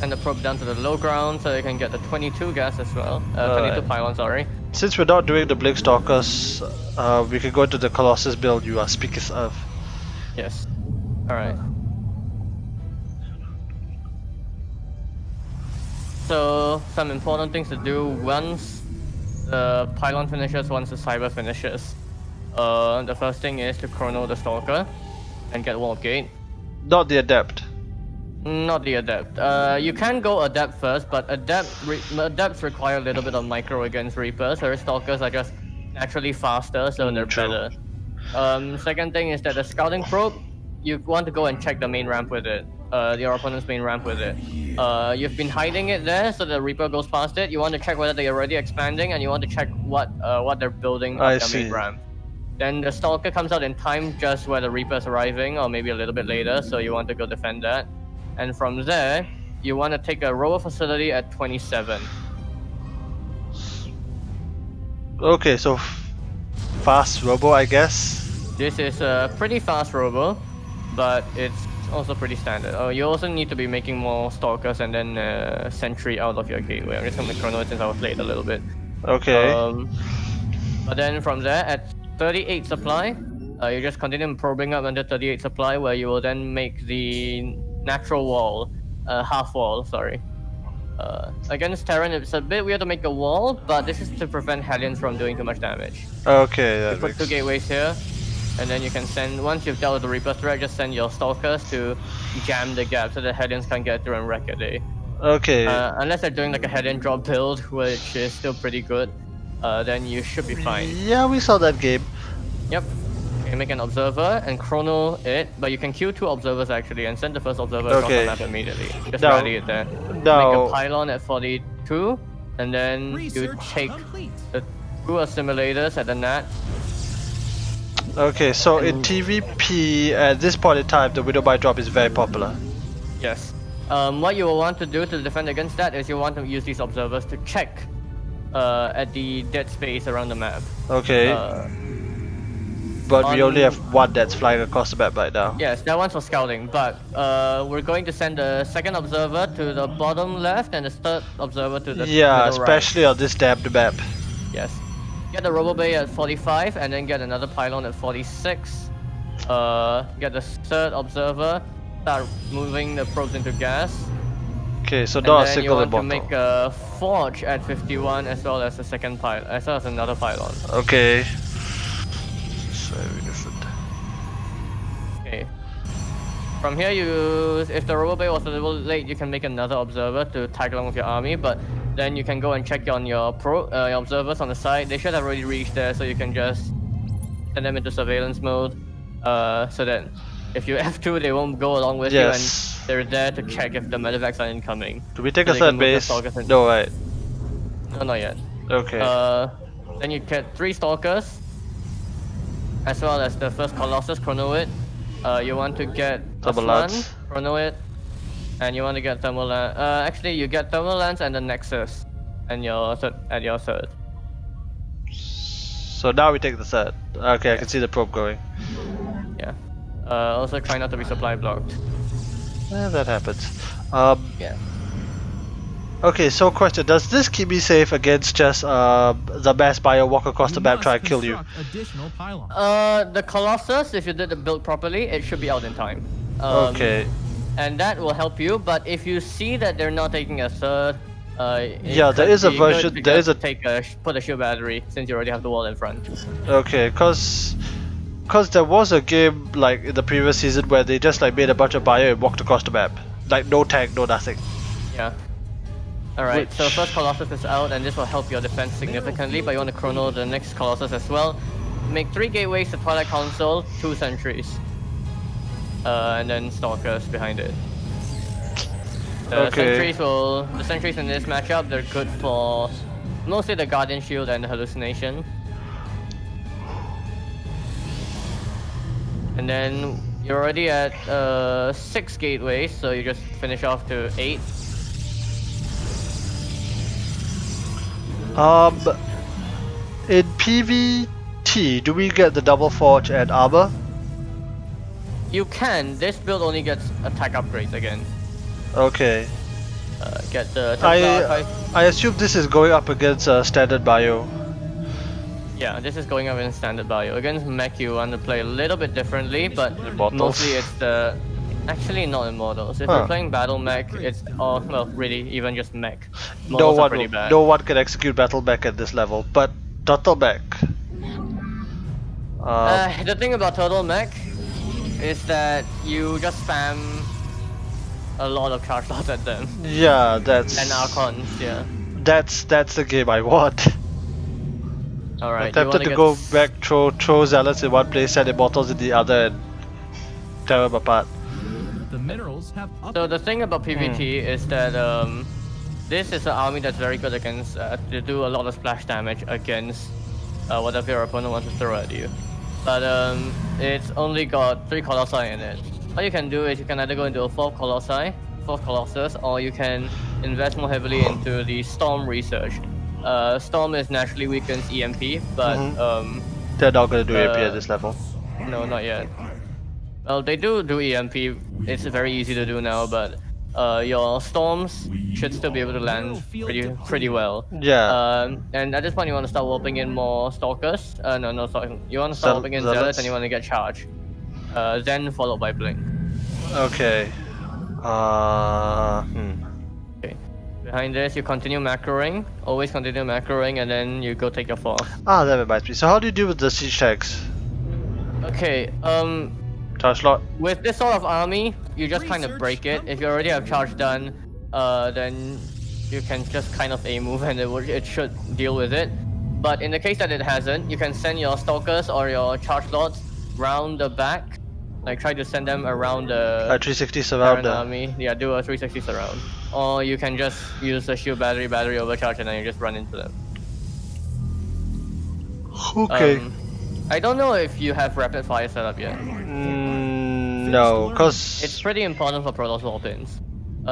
and the probe down to the low ground so you can get the 22 gas as well. 22 pylon, sorry. Since we're not doing the Blink Stalkers, we can go into the Colossus build you speaketh of. Yes. Alright. So, some important things to do once the pylon finishes, once the cyber finishes. The first thing is to chrono the stalker and get wall gate. Not the Adept. Not the adept. You can go adept first, but adepts require a little bit of micro against reapers. Whereas stalkers are just naturally faster, so they're true. better. Second thing is that the scouting probe, you want to go and check the main ramp with it. Your opponent's main ramp with it. You've been hiding it there, so the Reaper goes past it. You want to check whether they're already expanding, and you want to check what they're building on their main ramp. Then the Stalker comes out in time just where the Reaper's arriving, or maybe a little bit later, so you want to go defend that. And from there, you want to take a rover facility at 27. Okay, so fast robo, I guess. This is a pretty fast robo, but it's also pretty standard. Oh, you also need to be making more stalkers and then sentry out of your gateway. I'm just gonna chrono it since I was late a little bit. Okay. But then from there, at 38 supply, you just continue probing up under 38 supply, where you will then make the natural wall, half wall, sorry. Against Terran, it's a bit weird to make a wall, but this is to prevent Hellions from doing too much damage. Okay, that You put 2 gateways here, and then you can send, once you've dealt with the Reaper threat, just send your Stalkers to jam the gap so the Hellions can't get through and wreck a day. Okay. Unless they're doing like a Hellion drop build, which is still pretty good, then you should be fine. Yeah, we saw that game. Yep. You can make an observer and chrono it, but you can queue 2 observers actually and send the first observer across the map immediately. Just rally it there. Make a pylon at 42, and then you take the 2 assimilators at the NAT. Okay, so in TVP, at this point in time, the Widow by drop is very popular. Yes. What you will want to do to defend against that is you want to use these observers to check at the dead space around the map. Okay. But we only have one that's flying across the map right now. Yes, that one's for scouting, but we're going to send the second observer to the bottom left and the third observer to the middle especially right. on this damned map. Yes. Get the Robo Bay at 45 and then get another pylon at 46. Get the third observer, start moving the probes into gas. Okay, so not a single immortal. immortal. You want to make a forge at 51 as well as a second pylon, as well as another pylon. Okay. So different. Okay. From here, if the Robo Bay was a little late, you can make another observer to tag along with your army, but then you can go and check on your your observers on the side. They should have already reached there, so you can just send them into surveillance mode, so that if you F2, they won't go along with you. And They're there to check if the medevacs are incoming. Do we take So a they can third move the base? stalkers in. No, right. No, not yet. Okay. Then you get 3 stalkers, as well as the first Colossus chrono it. You want to get a Thermal Slan, Lance. chrono it, and you want to get thermal lance. Actually, you get thermal lance and the Nexus, and your third. So now we take the third. Okay, I can see the probe going. Yeah. Also try not to be supply blocked. That happens. Yeah. Okay, so question: does this keep me safe against just the mass bio walk across the map try to kill you? Additional pylons. The Colossus, if you did the build properly, it should be out in time. Okay. And that will help you. But if you see that they're not taking a third, Yeah, there is a version. There is a put a shield battery since you already have the wall in front. okay, cause there was a game like in the previous season where they just like made a bunch of bio and walked across the map, like no tank, no nothing. Yeah. Alright, so first Colossus is out, and this will help your defense significantly, but you want to chrono the next Colossus as well. Make 3 gateways to Twilight Council, 2 sentries. And then Stalkers behind it. The sentries in this matchup, they're good for mostly the Guardian Shield and the Hallucination. And then you're already at 6 gateways, so you just finish off to 8. In PvT, do we get the double forge and armor? You can. This build only gets attack upgrades again. Okay. Get the Templar I assume this is going up against standard bio. Yeah, this is going up in standard bio. Against mech, you want to play a little bit differently, but Immortals. mostly it's the... Actually, not Immortals. If you're playing battle mech, it's all, well, really, even just mech. Immortals are pretty bad. No one can execute battle mech at this level, but turtle mech. The thing about turtle mech is that you just spam a lot of charge lots at them. Yeah, that's... And Archons, yeah. That's the game I want. Alright, I'm tempted to go back, throw Zealots in one place, send Immortals in the other, and tear them apart. The minerals have So the thing about PvT is that this is an army that's very good against to do a lot of splash damage against whatever your opponent wants to throw at you. But it's only got 3 Colossi in it. What you can do is you can either go into a 4th Colossus, or you can invest more heavily into the Storm research. Storm is naturally weak against EMP, but they're not gonna do AP at this level. No, not yet. Well, they do EMP. It's very easy to do now, but your storms should still be able to land pretty well. Yeah. And at this point, you want to start warping in more stalkers. No, sorry. You want to start warping in zealots, and you want to get charged. Then followed by blink. Okay. Okay. Behind this, you continue macroing. Always continue macroing, and then you go take your 4th. Ah, that reminds me. So how do you deal with the siege tanks? Okay. Charge slot. With this sort of army, you just kind of break it. If you already have charge done, then you can just kind of A-move and it should deal with it. But in the case that it hasn't, you can send your stalkers or your charge lots round the back. Like try to send them around the 360 surround army. Yeah, do a 360 surround. Or you can just use a shield battery overcharge, and then you just run into them. Okay. I don't know if you have rapid fire set up yet. No, cause it's pretty important for Protoss warp-ins.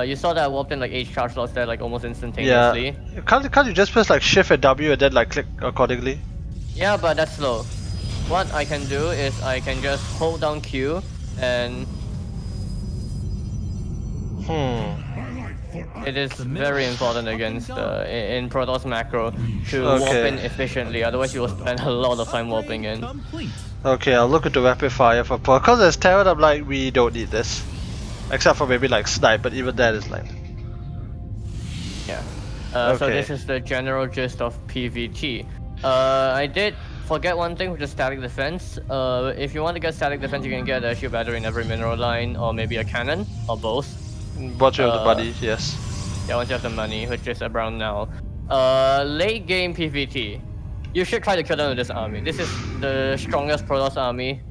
You saw that I warped in like 8 charge slots there like almost instantaneously. Yeah. Can't you just press like Shift and W and then like click accordingly? Yeah, but that's slow. What I can do is I can just hold down Q and... It is very important against in Protoss macro to warp in efficiently, otherwise you will spend a lot of time warping in. Okay, I'll look into rapid fire for Pro. Cause there's Terran, I'm like, we don't need this. Except for maybe like snipe, but even that is like... Yeah. So this is the general gist of PvT. I did forget one thing, which is static defense. If you want to get static defense, you can get a shield battery in every mineral line, or maybe a cannon, or both. Once you have the money, yes. Yeah, once you have the money, which is around now. Late game PvT. You should try to kill them with this army. This is the strongest Protoss army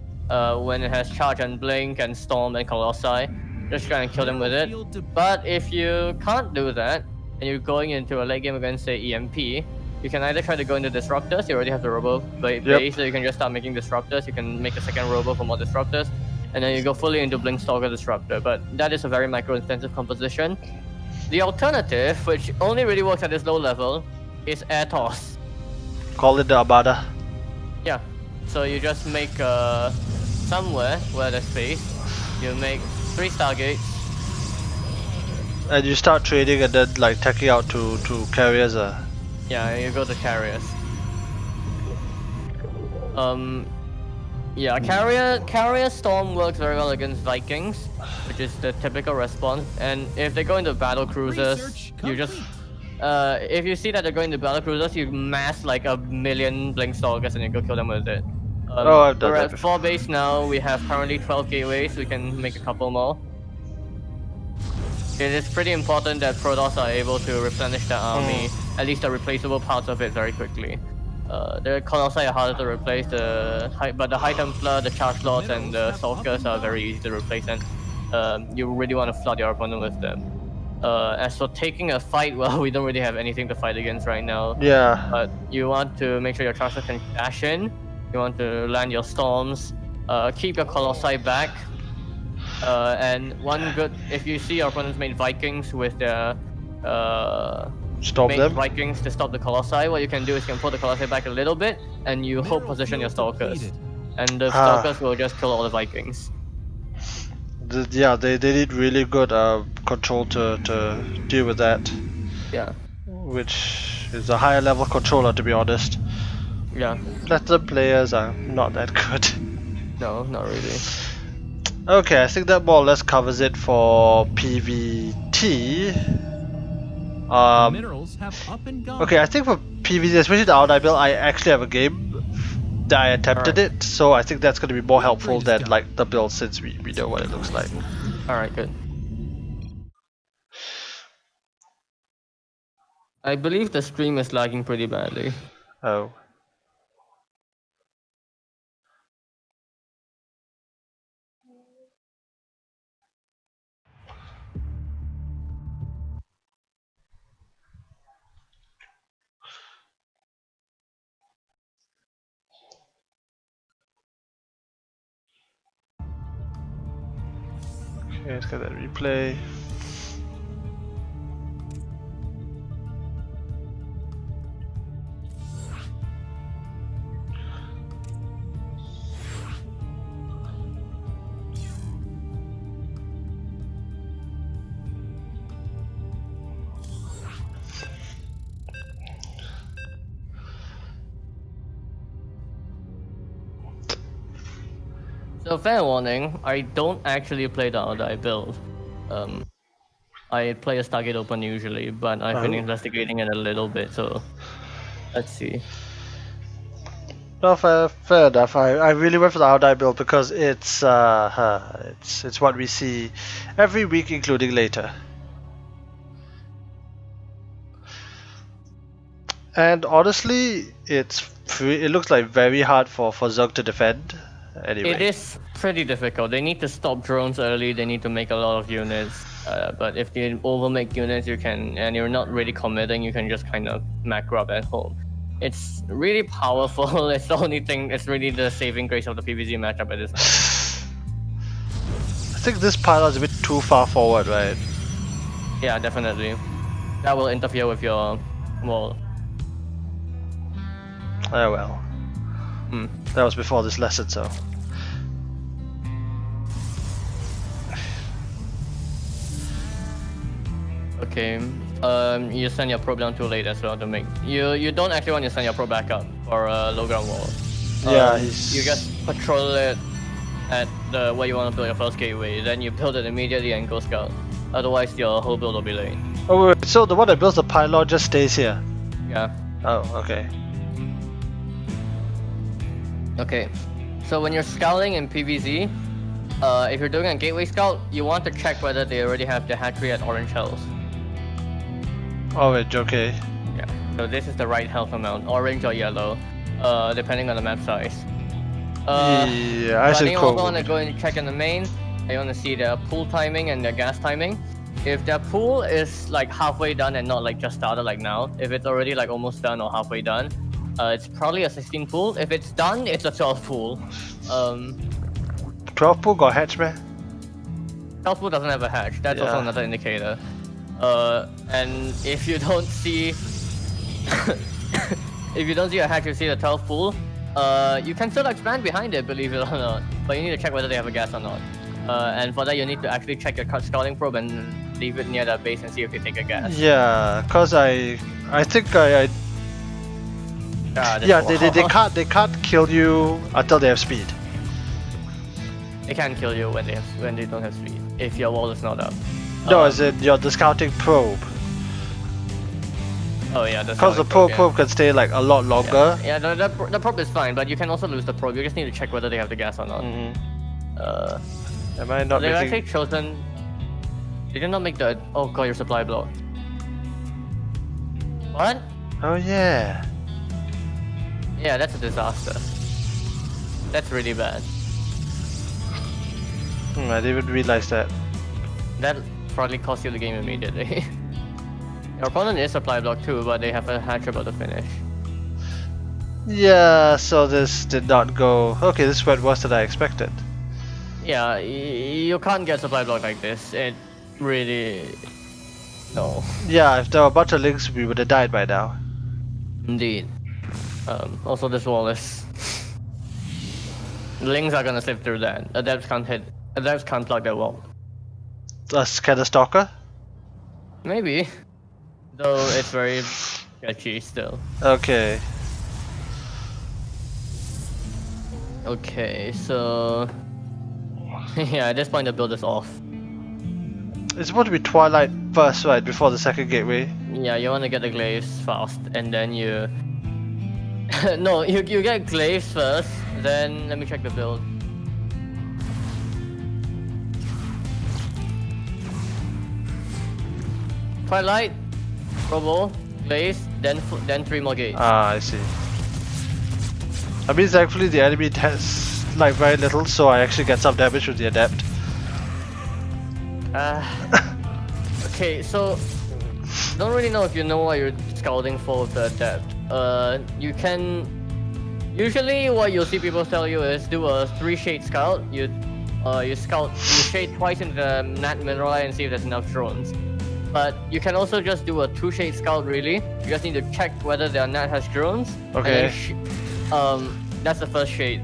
when it has charge and blink and storm and colossi. just try and kill them with it. But if you can't do that, and you're going into a late game against, say, EMP, you can either try to go into Disruptors, you already have the Robo base, so you can just start making Disruptors, you can make a second Robo for more Disruptors, and then you go fully into Blink Stalker Disruptor, but that is a very micro-intensive composition. The alternative, which only really works at this low level, is Air Toss. Call it the Abada. Yeah, so you just make somewhere where there's space, you make 3 Stargates, And you start trading and then like taking out to carriers. yeah, you go to carriers. Yeah, carrier storm works very well against Vikings, which is the typical response. And if they go into battle cruisers, you just if you see that they're going to battle cruisers, you mass like 1,000,000 Blink Stalkers and you go kill them with it. Oh, I've done we're that at 4 base now. We have currently 12 gateways. We can make a couple more. It is pretty important that Protoss are able to replenish their army, at least the replaceable parts of it, very quickly. The Colossi are harder to replace, but the High Templar, the Charge Lords, and the Stalkers are very easy to replace, and you really want to flood your opponent with them. As for taking a fight, well, we don't really have anything to fight against right now. Yeah. But you want to make sure your Charger can dash in, you want to land your Storms, keep your Colossi back, and one good, if you see your opponents made Vikings with their Stop them. Vikings to stop the Colossi, what you can do is you can pull the Colossi back a little bit, and you hold position your Stalkers. And the Stalkers will just kill all the Vikings. Yeah, they did really good control to deal with that. Yeah. Which is a higher level controller, to be honest. Yeah. Platinum players are not that good. No, not really. Okay, I think that more or less covers it for PvT. The minerals have up and gone. Okay, I think for PvZ, especially the Audai build, I actually have a game that I attempted it, so I think that's going to be more helpful than like the build since we know what it looks like. Alright, good. I believe the stream is lagging pretty badly. Oh. Okay, let's get that replay. So fair warning, I don't actually play the Audai build. I play a Stargate Open usually, but I've been investigating it a little bit, so let's see. No, fair enough. I really went for the Audai build because it's what we see every week, including later. And honestly, it looks like very hard for Zerg to defend. Anyway. It is pretty difficult. They need to stop drones early, they need to make a lot of units. But if you overmake units, you can, and you're not really committing, you can just kind of macro up at home. It's really powerful. It's the only thing, it's really the saving grace of the PvZ matchup at this point. I think this pylon is a bit too far forward, right? Yeah, definitely. That will interfere with your wall. Oh well. That was before this lesson, so. Okay. You send your probe down too late as well to make. You don't actually want to send your probe back up for a low ground wall. Yeah, you just patrol it at the where you want to build your first gateway, then you build it immediately and go scout. Otherwise, your whole build will be late. Oh wait, so the one that builds the pylon just stays here? Yeah. Oh, okay. Okay. So when you're scouting in PvZ, if you're doing a gateway scout, you want to check whether they already have the hatchery at orange health. Orange, okay. Yeah. So this is the right health amount, orange or yellow, depending on the map size. Yeah, I But should then you also want to go and check in the main, You want to see their pull timing and their gas timing. If their pull is like halfway done and not like just started like now, if it's already like almost done or halfway done, it's probably a 16 pull. If it's done, it's a 12 pull. 12 pull got hatch man. 12 pull doesn't have a hatch. That's also Yeah. another indicator. And if you don't see, if you don't see a hatch, you see the 12 pull. You can still expand behind it, believe it or not. But you need to check whether they have a gas or not. And for that, you need to actually check your scouting probe and leave it near that base and see if they take a gas. Yeah, cause I think I yeah they can't kill you until they have speed. They can kill you when they don't have speed if your wall is not up. No, as in the scouting probe. Oh yeah, the Cause the scouting probe can stay like a lot longer. Yeah, the probe is fine, but you can also lose the probe. You just need to check whether they have the gas or not. Am I not They've making? actually chosen. They did not make the. Oh god, your supply block. What? Oh yeah. Yeah, that's a disaster. That's really bad. I didn't even realize that. That probably cost you the game immediately. Your opponent is supply block too, but they have a hatch about to finish. Yeah, so this did not go. Okay, this went worse than I expected. Yeah, you can't get supply block like this. It really. No. Yeah, if there were a bunch of links, we would have died by now. Indeed. Also, this wall is. Lings are gonna slip through that. Adepts can't hit. Adepts can't plug that wall. Can a stalker? Maybe. Though it's very sketchy still. Okay. Okay, so. Yeah, at this point the build is off. It's supposed to be Twilight first, right? Before the second gateway. Yeah, you want to get the glaives fast, and then you. No, you get glaives first, then let me check the build. Twilight, Robo, glaives, then 3 more gates. Ah, I see. I mean, thankfully the enemy has like very little, so I actually get some damage with the adept. Okay, so don't really know if you know what you're scouting for with the adept. You can usually what you'll see people tell you is do a 3-shade scout. You shade twice in the nat mineral and see if there's enough drones. But you can also just do a 2-shade scout. Really, you just need to check whether their nat has drones. Okay. That's the first shade.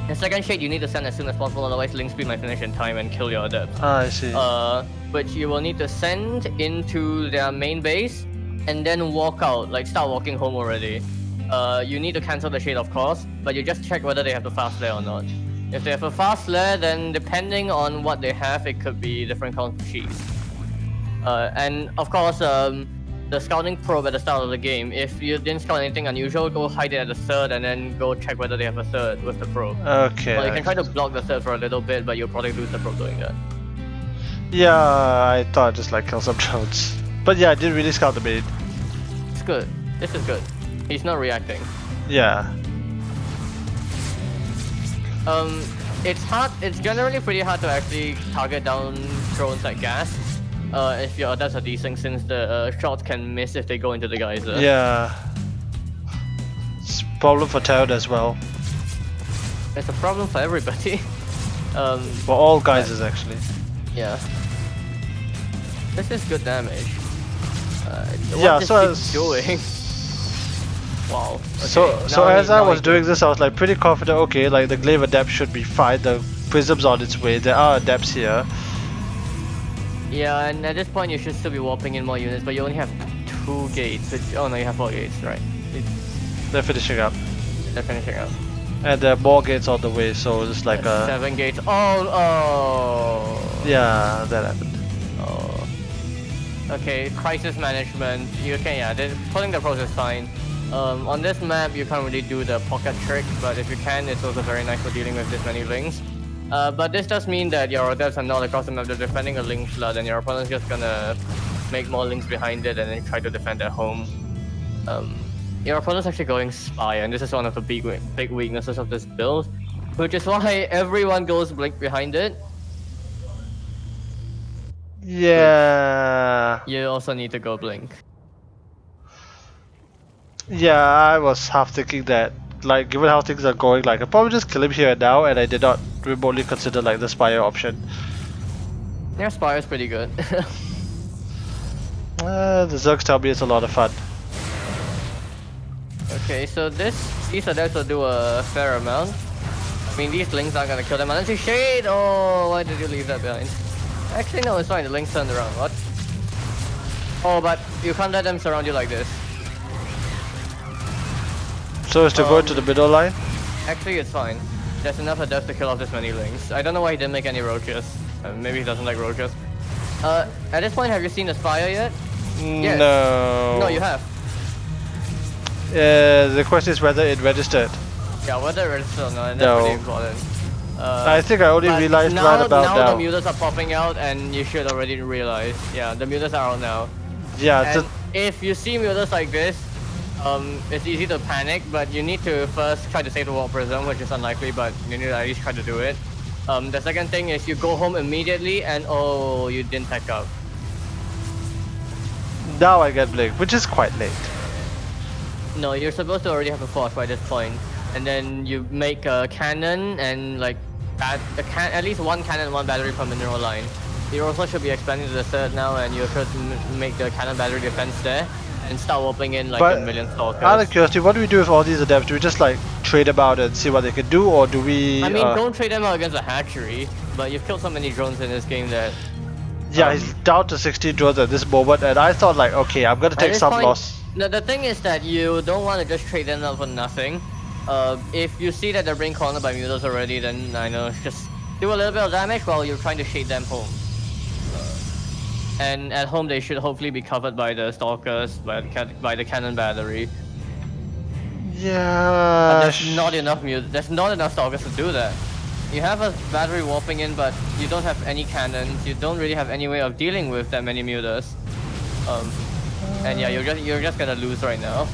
The second shade you need to send as soon as possible, otherwise link speed might finish in time and kill your adept. Ah, I see. Which you will need to send into their main base and then walk out, like start walking home already. You need to cancel the shade of course, but you just check whether they have the fast flare or not. If they have a fast flare, then depending on what they have, it could be different counts of sheets. And of course, the scouting probe at the start of the game, if you didn't scout anything unusual, go hide it at the third and then go check whether they have a third with the probe. Okay. Well, you can try to block the third for a little bit, but you'll probably lose the probe doing that. Yeah, I thought I'd just like kill some drones. But yeah, I did really scout the main. It's good. This is good. He's not reacting. Yeah. It's hard. It's generally pretty hard to actually target down drones like gas. If your adepts are decent, since the shots can miss if they go into the geyser. Yeah. It's a problem for Terran as well. It's a problem for everybody. For all geysers actually. Yeah. This is good damage. Yeah, what so this keeps doing. Wow. Okay, So now as he- I now was he- doing this, I was like pretty confident. Okay, like the glaive adept should be fine. The prism's on its way. There are adepts here. Yeah, and at this point you should still be warping in more units, but you only have 2 gates. Which, oh no, you have 4 gates, right? They're finishing up, They're finishing up. and there are more gates on the way. So it's like a 7 gates. Oh. yeah, that happened. Oh. Okay, crisis management. You can, yeah, pulling the process is fine. On this map, you can't really do the pocket trick, but if you can, it's also very nice for dealing with this many links. But this does mean that your adepts are not across the map. They're defending a link flood, and your opponent's just gonna make more links behind it and then try to defend at home. Your opponent's actually going spy, and this is one of the big weaknesses of this build, which is why everyone goes blink behind it. Yeah. You also need to go blink. Yeah, I was half thinking that, like, given how things are going, like, I'd probably just kill him here and now, and I did not remotely consider, like, the Spire option. Yeah, Spire is pretty good. The Zergs tell me it's a lot of fun. Okay, so these adepts will do a fair amount. I mean, these links aren't gonna kill them unless you shade! Oh, why did you leave that behind? Actually, no, it's fine. The links turned around. What? Oh, but you can't let them surround you like this. So as to go into the middle line? Actually, it's fine. There's enough adepts to kill off this many links. I don't know why he didn't make any roaches. Maybe he doesn't like roaches. At this point, have you seen the Spire yet? Yes. No. No, you have. The question is whether it registered. Yeah, whether it registered or not, that's No. pretty important. I think I only But realized now, right about now. the mutas are popping out, and you should already realize. Yeah, the mutas are out now. Yeah, And if you see mutas like this, it's easy to panic, but you need to first try to save the Warp Prism, which is unlikely, but you need to at least try to do it. The second thing is you go home immediately, and oh, you didn't pack up. now I get Blink, which is quite late. No, you're supposed to already have a force by this point, and then you make a cannon and like at least one cannon and one battery per mineral line. You also should be expanding to the third now, and you should make the cannon battery defense there and start whopping in like a million stalkers. Out of curiosity, what do we do with all these adepts? Do we just like trade them out and see what they can do, or do we? I mean, don't trade them out against a hatchery, but you've killed so many drones in this game that. Yeah, he's down to 16 drones at this moment, and I thought like, okay, I'm gonna take some loss. No, the thing is that you don't want to just trade them out for nothing. If you see that they're being cornered by mutas already, then I know, just do a little bit of damage while you're trying to shade them home. And at home they should hopefully be covered by the stalkers, by the cannon battery. Yeah. But there's not enough stalkers to do that. You have a battery warping in, but you don't have any cannons. You don't really have any way of dealing with that many mutas. And yeah, you're just gonna lose right now.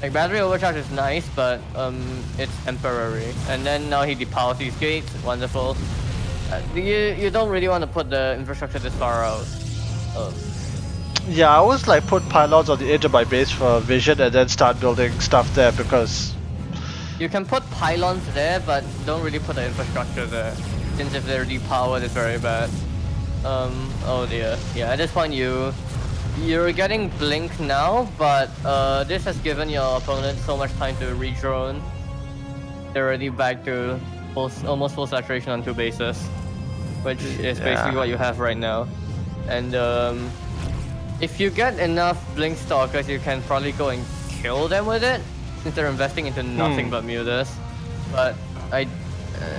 Like battery overcharge is nice, but it's temporary. And then now he depowers these gates. Wonderful. You don't really want to put the infrastructure this far out. Yeah, I always like put pylons on the edge of my base for vision and then start building stuff there because. You can put pylons there, but don't really put the infrastructure there, since if they're depowered, it's very bad. Oh dear. Yeah, at this point you're getting blink now, but this has given your opponent so much time to re-drone. They're already back to almost full saturation on two bases, which is basically what you have right now. And if you get enough blink stalkers, you can probably go and kill them with it, since they're investing into nothing but mutas. But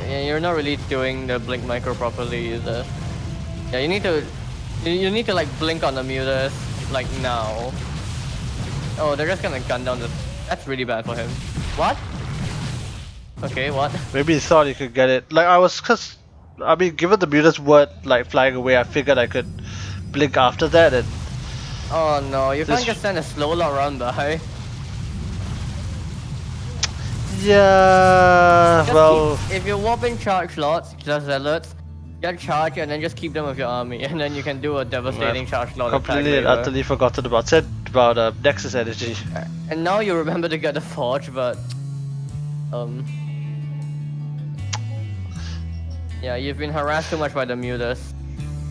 you're not really doing the blink micro properly either. Yeah, you need to like blink on the mutas like now. Oh, they're just gonna gun down the. That's really bad for him. What? Okay, what? Maybe he thought he could get it. Like I mean, given the mutas weren't like flying away, I figured I could blink after that and. Oh no, you can't just send a slow lot run by. Yeah, if you're warping charge slots, just zealots, get charge and then just keep them with your army, and then you can do a devastating charge slot attack completely and later. utterly forgotten about Nexus energy. And now you remember to get the forge, but yeah, you've been harassed too much by the mutas,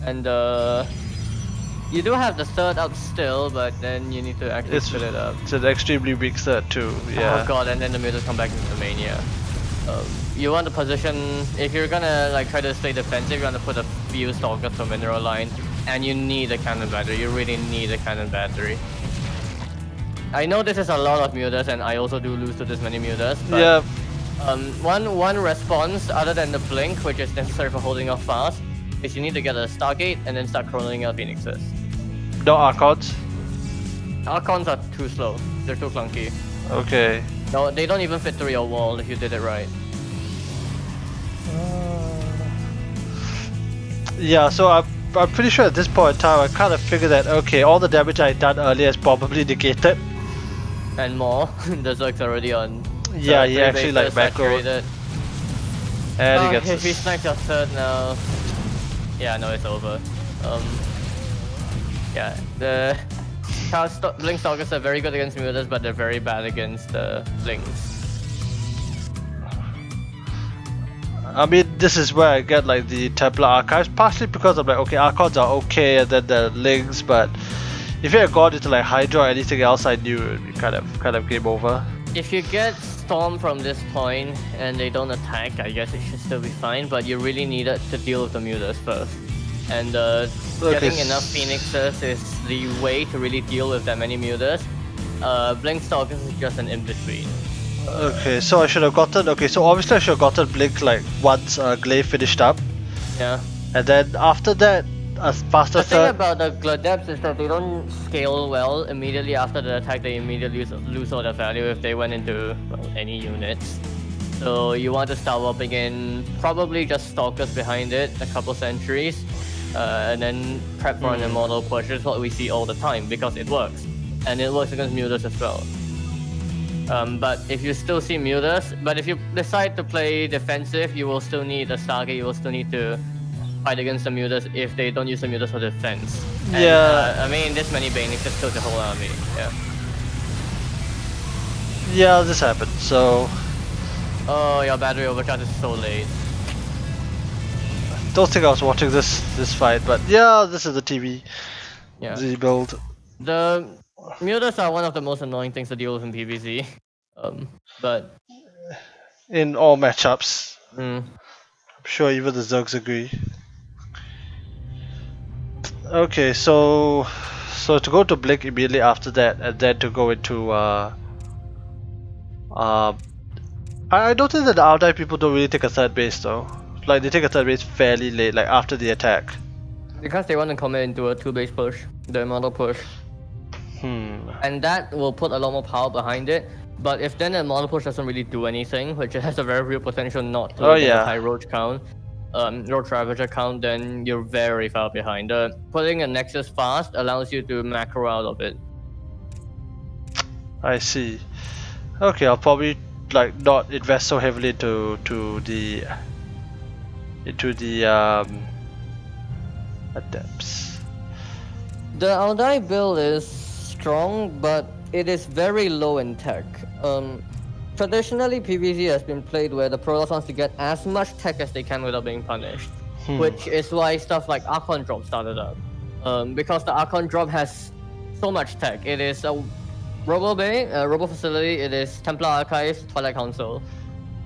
and you do have the third up still, but then you need to actually fill it up. It's an extremely weak third too. Yeah. Oh god, and then the mutas come back into the mania. You want to position, if you're gonna like try to stay defensive, you want to put a few stalkers per mineral line, and you need a cannon battery. You really need a cannon battery. I know this is a lot of mutas, and I also do lose to this many mutas. But, Yeah. one response other than the blink, which is necessary for holding off fast, is you need to get a Stargate and then start chronoing out Phoenixes. No Archons? Archons are too slow. They're too clunky. Okay. No, they don't even fit through your wall if you did it right. Yeah, so I'm pretty sure at this point in time I kind of figured that okay, all the damage I done earlier is probably negated. And more. The Zerg's already on. Yeah, he actually like macro. saturated. And he If he gets snipes your third now. Yeah, no, it's over. Yeah, the Blink Stalkers are very good against mutas, but they're very bad against Blinks. I mean, this is where I get like the Templar archives, partially because I'm like, okay, Archons are okay, and then the links, but if you had gone into like Hydra or anything else, I knew it would be kind of game over. If you get Storm from this point and they don't attack, I guess it should still be fine, but you really needed to deal with the mutas first. And getting enough Phoenixes is the way to really deal with that many mutas. Blink Stalkers is just an in-between. Okay, so I should have gotten. Okay, so obviously I should have gotten Blink like once Glaive finished up, Yeah. and then after that, a faster The thing third. about the Gladeps is that they don't scale well immediately after the attack. They immediately lose all their value if they went into any units. So you want to start warping in probably just Stalkers behind it, a couple sentries, and then prep for an immortal push. That's what we see all the time because it works, and it works against mutas as well. But if you still see mutas, but if you decide to play defensive, you will still need a Stargate. You will still need to fight against the mutas if they don't use the mutas for defense. And, Yeah. I mean, this many Banings just killed the whole army. Yeah. Yeah, this happened. So Oh, your battery overcharge is so late. don't think I was watching this fight, but yeah, this is the TV Yeah. rebuild. The mutas are one of the most annoying things to deal with in PvZ. But In all matchups. mm, I'm sure even the Zergs agree. Okay, so to go to Blink immediately after that, and then to go into I don't think that the Aldai people don't really take a third base though. Like they take a third base fairly late, like after the attack. because they want to commit into a 2-base push, the immortal push. And that will put a lot more power behind it. But if then the immortal push doesn't really do anything, which it has a very real potential not to get a high roach count, roach ravager count, then you're very far behind. Putting a nexus fast allows you to macro out of it. I see. Okay, I'll probably like not invest so heavily into the adepts. The Aldai build is strong, but it is very low in tech. Traditionally, PvZ has been played where the Protoss wants to get as much tech as they can without being punished, which is why stuff like Archon Drop started up. Because the Archon Drop has so much tech. It is a Robo Bay, a Robo Facility, it is Templar Archives, Twilight Council.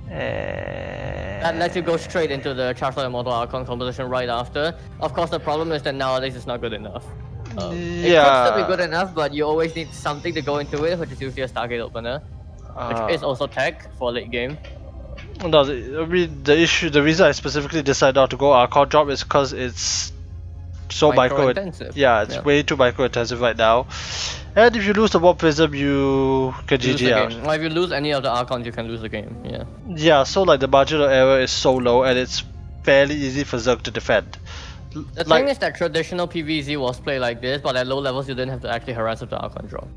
That lets you go straight into the Chancellor Immortal Archon composition right after. Of course, the problem is that nowadays it's not good enough. It could still be good enough, but you always need something to go into it, which is usually a Stargate opener, which is also tech for late game. No, I mean the reason I specifically decided not to go Archon Drop is because it's so micro intensive. Yeah, it's way too micro intensive right now. And if you lose the Warp Prism, you can GG out. Well, if you lose any of the Archons, you can lose the game. Yeah. Yeah, so like the margin of error is so low, and it's fairly easy for Zerg to defend. The thing is that traditional PvZ was played like this, but at low levels you didn't have to actually harass with the Archon Drop.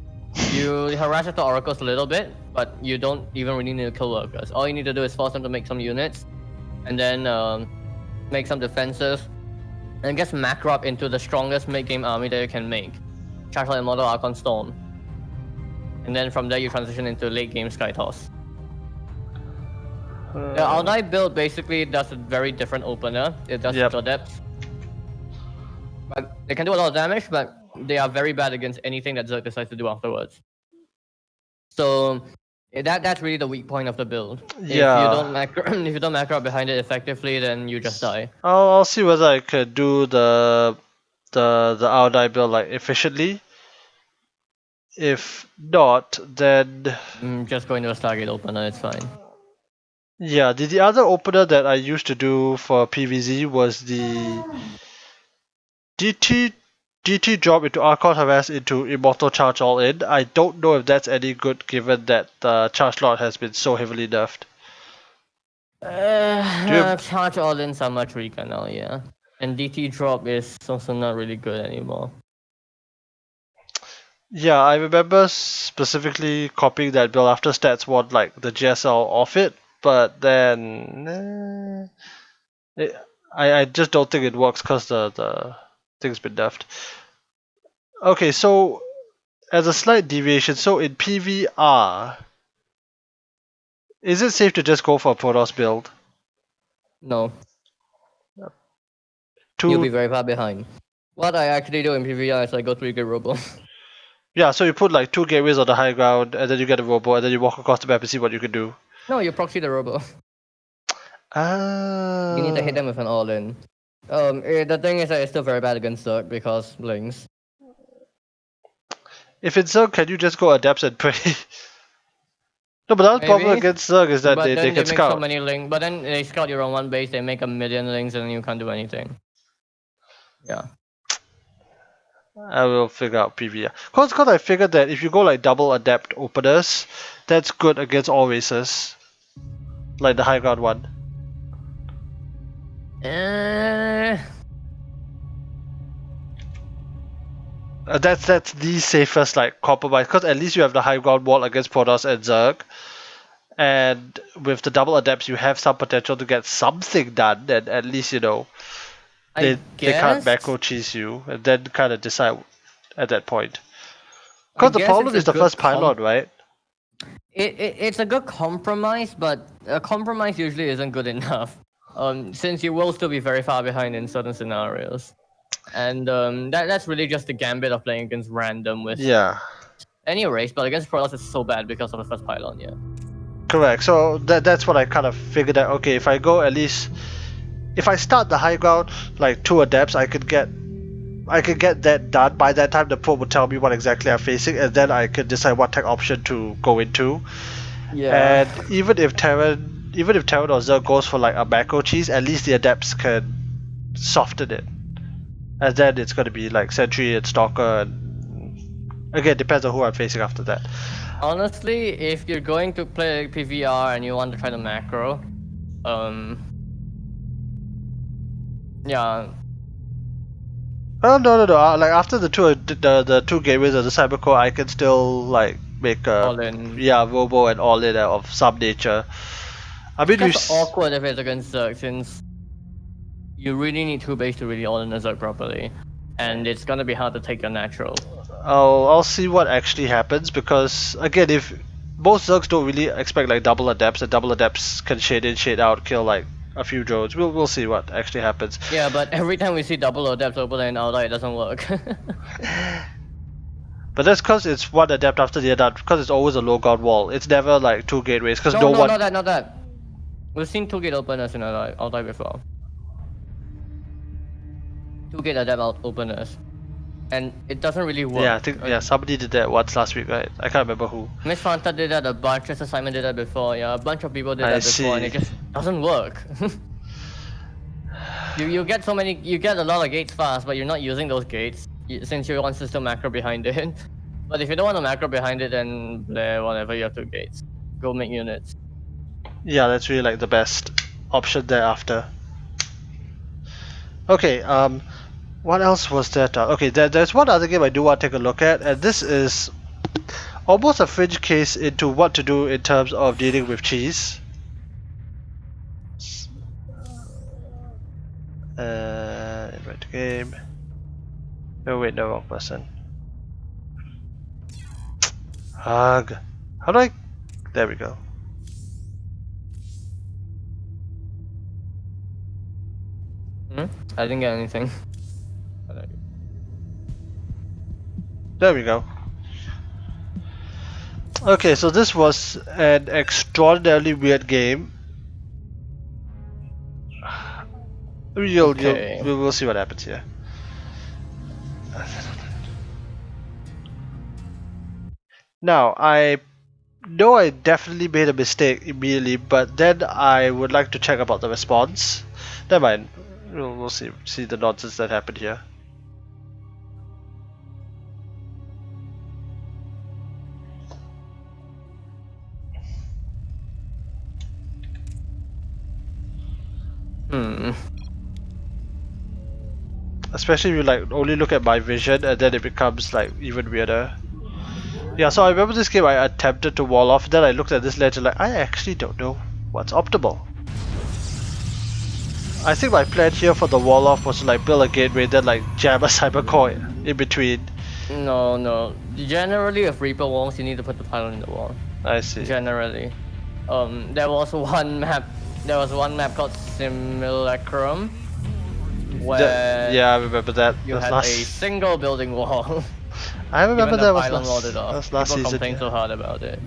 You harass with the Oracles a little bit, but you don't even really need to kill workers. All you need to do is force them to make some units, and then make some defensive, and just macro up into the strongest mid-game army that you can make. Chancellor Immortal Archon Storm. And then from there you transition into late-game Sky Toss. The Aldai build basically does a very different opener. It does the depth. But they can do a lot of damage, but they are very bad against anything that Zerg decides to do afterwards. So that's really the weak point of the build. Yeah. If you don't macro up behind it effectively, then you just die. I'll see whether I could do the Aldai build like efficiently. If not, then just go into a Stargate opener, it's fine. yeah, the other opener that I used to do for PvZ was the DT drop into Archon Harass into Immortal Charge All In. I don't know if that's any good given that the charge slot has been so heavily nerfed. Charge All In's are much weaker now, yeah. And DT drop is also not really good anymore. Yeah, I remember specifically copying that build after stats want like the GSL off it, but then I just don't think it works because the thing's been nerfed. Okay, so as a slight deviation, so in PVR, is it safe to just go for a Protoss build? No, you'll be Two, very far behind. What I actually do in PvR is I go 3 good robo. yeah, so you put like 2 gateways on the high ground, and then you get a robo, and then you walk across the map and see what you can do. No, you proxy the robo. You need to hit them with an all-in. The thing is that it's still very bad against Zerg because links. If it's Zerg, can you just go Adepts and pray? No, but the other problem Maybe, against Zerg is that but they then can they make so scout. many links. But then they scout your own one base, they make 1,000,000 links, and you can't do anything. Yeah. I will figure out PvR. Cause I figured that if you go like double Adept openers, that's good against all races. Like the high ground one. That's the safest like compromise, because at least you have the high ground wall against Protoss and Zerg, and with the double adepts you have some potential to get something done, and at least they can't macro cheese you, and then kind of decide at that point. Because the problem is the first pylon, right? It's a good compromise, but a compromise usually isn't good enough. Since you will still be very far behind in certain scenarios. And that's really just the gambit of playing against random with any race, but against Protoss it's so bad because of the first pylon, yeah. Correct. So that's what I kind of figured out. Okay, if I go at least, if I start the high ground like 2 adepts, I could get that done. By that time, the pro will tell me what exactly I'm facing, and then I could decide what tech option to go into. Yeah. And even if Terran or Zerg goes for like a macro cheese, at least the adepts can soften it. And then it's going to be like Sentry and Stalker, and again, depends on who I'm facing after that. Honestly, if you're going to play PVR and you want to try the macro, yeah. Oh no. Like after the two gateways of the Cybercore, I can still like make a All-in. robo and all in of some nature. I mean, It's awkward if it's against Zerg, since you really need 2 base to really all-in a Zerg properly, and it's gonna be hard to take your natural. I'll see what actually happens, because again, if most Zergs don't really expect like double adepts, and double adepts can shade in, shade out, kill like a few drones. We'll see what actually happens. Yeah, but every time we see double adepts open and out, it doesn't work. But that's because it's one adept after the other, because it's always a low guard wall. It's never like 2 gateways, because no one. Not that. We've seen 2 gate openers in Altai before. 2 gate adept openers. And it doesn't really work. Yeah, I think somebody did that once last week, right? I can't remember who. Miss Fanta did that a bunch, Just Simon did that before, yeah, a bunch of people did that before, and it just doesn't work. you get a lot of gates fast, but you're not using those gates since you want system macro behind it. But if you don't want a macro behind it, then whatever, you have 2 gates. Go make units. Yeah, that's really like the best option thereafter. Okay, what else was that? Okay, there's one other game I do want to take a look at, and this is almost a fringe case into what to do in terms of dealing with cheese. Invite the game. Oh wait, no, wrong person. Hug. How do I? There we go. I didn't get anything. There we go. Okay, so this was an extraordinarily weird game. We'll see what happens here. Now, I know I definitely made a mistake immediately, but then I would like to check about the response. Never mind. We'll see the nonsense that happened here. Especially if you like only look at my vision, and then it becomes like even weirder. Yeah, so I remember this game I attempted to wall off, then I looked at this ledger like, I actually don't know what's optimal. I think my plan here for the wall off was to like build a gateway, then like jam a cyber core in between. No, no. Generally, with Reaper walls, you need to put the pylon in the wall. I see. Generally. There was one map. There was one map called Simulacrum, where Yeah, I remember that. you That's had last. a single building wall. I remember Even that the was pylon walled it last. off. That's last People season. complained so hard about it.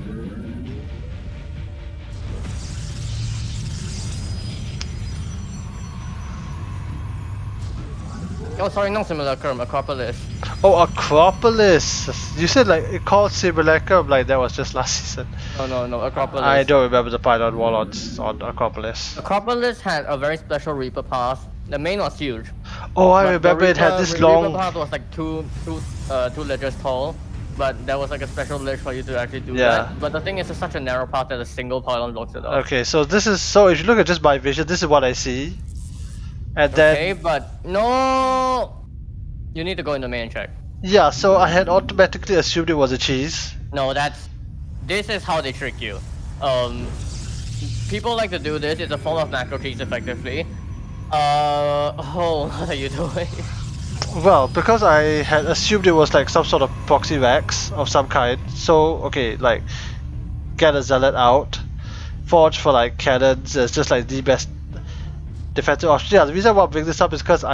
Oh, sorry, not Simulacrum, Acropolis. Oh, Acropolis! You said like it called Simulacrum, like that was just last season. No, Acropolis. I don't remember the pylon wall on Acropolis. Acropolis had a very special Reaper path. The main was huge. Oh, I But the remember it had this Reaper long. path was like two ledges tall, but there was like a special ledge for you to actually do Yeah. that. But the thing is, it's such a narrow path that a single pylon blocks it off. Okay, so this is so if you look at just my vision, this is what I see, and then Okay, but no, you need to go in the main check. yeah, so I had automatically assumed it was a cheese. No, this is how they trick you. People like to do this. It's a form of macro cheese, effectively. Oh, what are you doing? Well, because I had assumed it was like some sort of proxy racks of some kind. So okay, like get a zealot out, forge for like cannons is just like the best defensive option. Yeah, the reason why I bring this up is because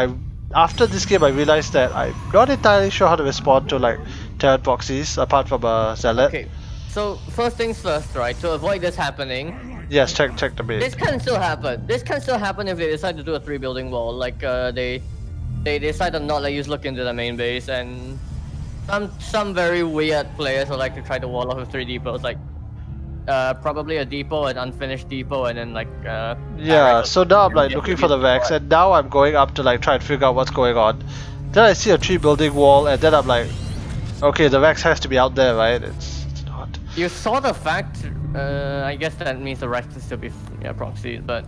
after this game I realized that I'm not entirely sure how to respond to like Terran proxies apart from a zealot. Okay, so first things first, right? To avoid this happening, Yes, check the bait. this can still happen. This can still happen if they decide to do a 3-building wall. Like they decide to not let you look into the main base, and some very weird players will like to try to wall off with 3 depots, like probably a depot, an unfinished depot, and then like Yeah, barracks. so now I'm like Yeah, looking yeah, for the racks, and now I'm going up to like try and figure out what's going on. Then I see a 3-building wall, and then I'm like, okay, the racks has to be out there, right? It's not. You saw the fact. I guess that means the rest is still be proxies, but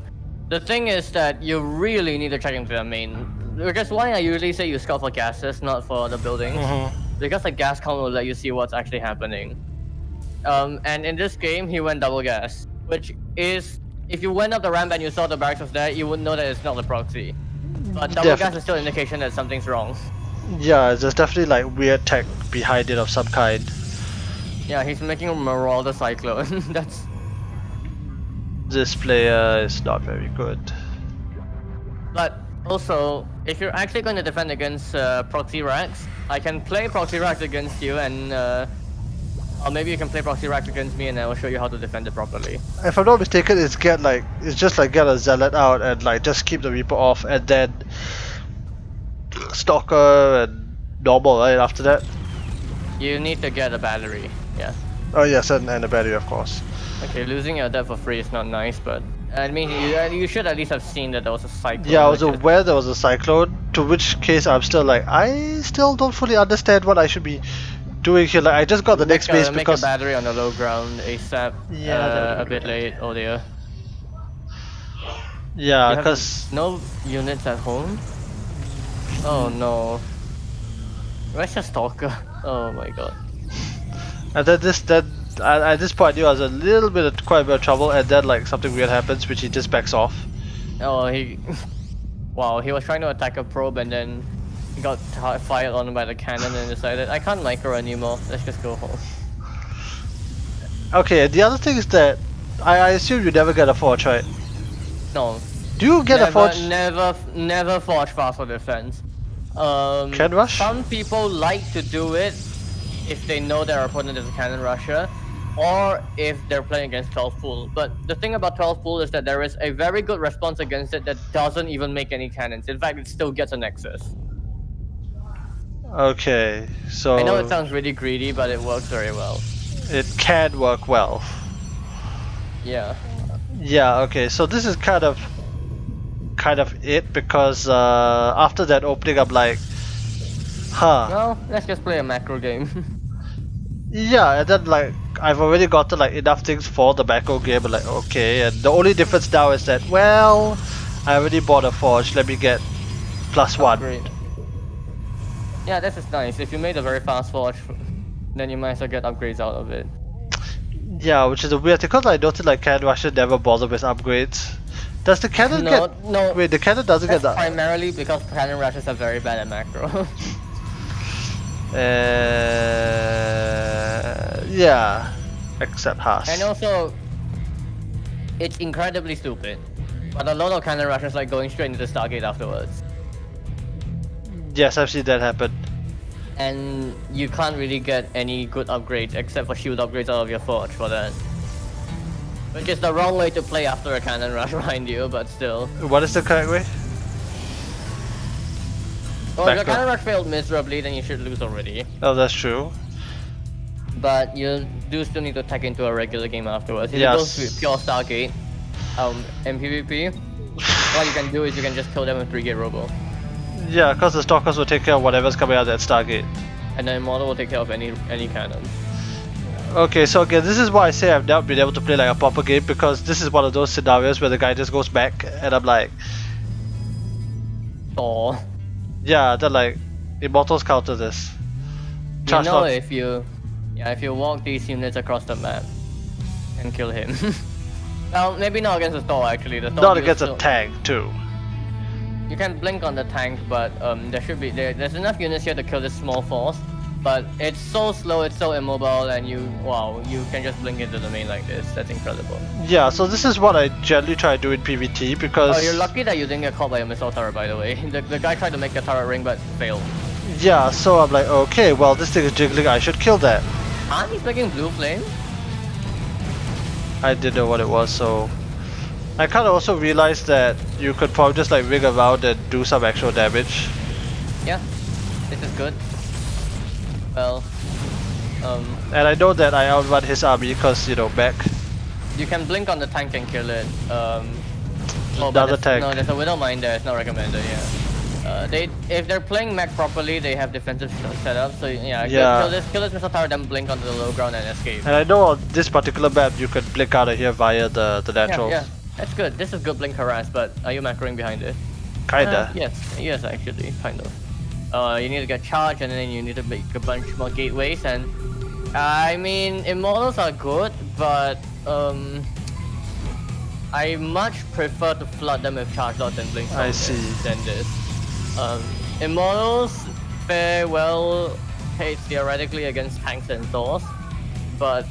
the thing is that you really need to check into the main. Because why I usually say you scout for gases, not for the buildings. Because the gas count will let you see what's actually happening. And in this game, he went double gas, which is, if you went up the ramp and you saw the barracks was there, you would know that it's not a proxy. But double gas is still an indication that something's wrong. Yeah, there's definitely like weird tech behind it of some kind. Yeah, he's making a Marauder Cyclone. That's... This player is not very good. But also, if you're actually going to defend against proxy racks, I can play proxy racks against you, and or maybe you can play proxy racks against me, and I will show you how to defend it properly. If I'm not mistaken, it's just like get a zealot out and like just keep the Reaper off, and then Stalker and normal, right? After that. You need to get a battery. Yeah. Oh yes, and a battery, of course. Okay, losing your death for free is not nice, but I mean, you should at least have seen that there was a cyclone. Yeah, I was which is- aware there was a cyclone, to which case I'm still like, I still don't fully understand what I should be doing here. Like, I just got the next base make because... a battery on the low ground ASAP. Yeah, a bit late. Oh dear. Yeah, You have because... no units at home. Oh no. Where's your stalker? Oh my god. And then at this point I knew I was a little bit of quite a bit of trouble, and then like something weird happens, which he just backs off. Oh, he... Wow, he was trying to attack a probe and then he got fired on by the cannon and decided, I can't micro anymore, let's just go home. Okay, the other thing is that I assume you never get a forge, right? No. Do you get a forge? Never forge fast for defense. Can rush? Some people like to do it if they know their opponent is a cannon rusher, or if they're playing against 12 pool. But the thing about 12 pool is that there is a very good response against it that doesn't even make any cannons. In fact, it still gets a nexus. Okay, so... I know it sounds really greedy, but it works very well. It can work well. Yeah. Yeah, okay, so this is kind of it, because after that opening I'm like, huh. Well, let's just play a macro game. Yeah, and then like I've already gotten like enough things for the macro game, and like okay, and the only difference now is that, well, I already bought a forge, let me get +1. Great. Yeah, this is nice. If you made a very fast forge, then you might as well get upgrades out of it. Yeah, which is a weird thing, because I noticed like Can Russia never bother with upgrades. Does the cannon No, get? no. Wait, the cannon doesn't That's get that. primarily because cannon rushes are very bad at macro. Yeah, except Haas. And also, it's incredibly stupid. But a lot of cannon rushes like going straight into the Stargate afterwards. Yes, I've seen that happen. And you can't really get any good upgrades except for shield upgrades out of your forge for that. Which is the wrong way to play after a cannon rush behind you, but still. What is the correct way? Well, if your Macro. cannon rush failed miserably, then you should lose already. Oh, that's true. But you do still need to tech into a regular game afterwards. If Yes. you go pure Stargate, in PvP, what you can do is you can just kill them with 3-gate robo. Yeah, because the stalkers will take care of whatever's coming out of that Stargate. And then Immortal will take care of any cannon. Okay, so again, this is why I say I've not been able to play like a proper game, because this is one of those scenarios where the guy just goes back and I'm like, Or yeah, they're like, Immortals counter this. you Charge know lock. if you walk these units across the map and kill him. Well, maybe not against the Thor actually. The Thor Not will against a still- tank too. You can blink on the tank, but there's enough units here to kill this small force. But it's so slow, it's so immobile, and you can just blink into the main like this. That's incredible. Yeah, so this is what I generally try to do in PvT because... Oh, you're lucky that you didn't get caught by a missile turret, by the way. The guy tried to make a turret ring, but failed. Yeah, so I'm like, okay, well this thing is jiggling, I should kill that. Huh? He's making blue flame? I didn't know what it was, so... I kind of also realized that you could probably just like ring around and do some actual damage. Yeah. This is good. Well, And I know that I outrun his army because, you know, back. you can blink on the tank and kill it. Oh, but Another there's- tank. No, there's a Widow Mine there. It's not recommended. Yeah. If they're playing mech properly, they have defensive setup. So yeah, Yeah. kill this missile tower, then blink onto the low ground and escape. And I know on this particular map you can blink out of here via the naturals. Yeah, that's good. This is good blink harass, but are you macroing behind it? Kinda. Yes, actually, kind of. You need to get charged, and then you need to make a bunch more gateways. And I mean, Immortals are good, but I much prefer to flood them with charge lots and blink I stones see. than this. Immortals fare well, theoretically against tanks and Thors, but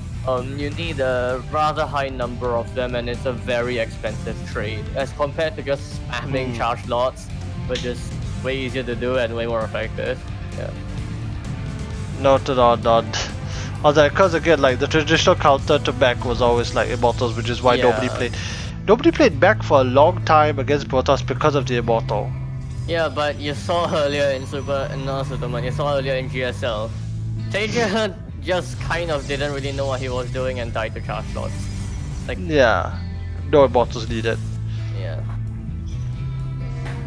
you need a rather high number of them, and it's a very expensive trade as compared to just spamming charge lots, which is way easier to do and way more effective. Yeah. Not. Although, because again, like the traditional counter to back was always like Immortals, which is why nobody Yeah. played. Nobody played back for a long time against Protoss because of the Immortal. Yeah, but you saw earlier in you saw earlier in GSL, Taja just kind of didn't really know what he was doing and died to charge lots. Like, Yeah, no Immortals needed. yeah.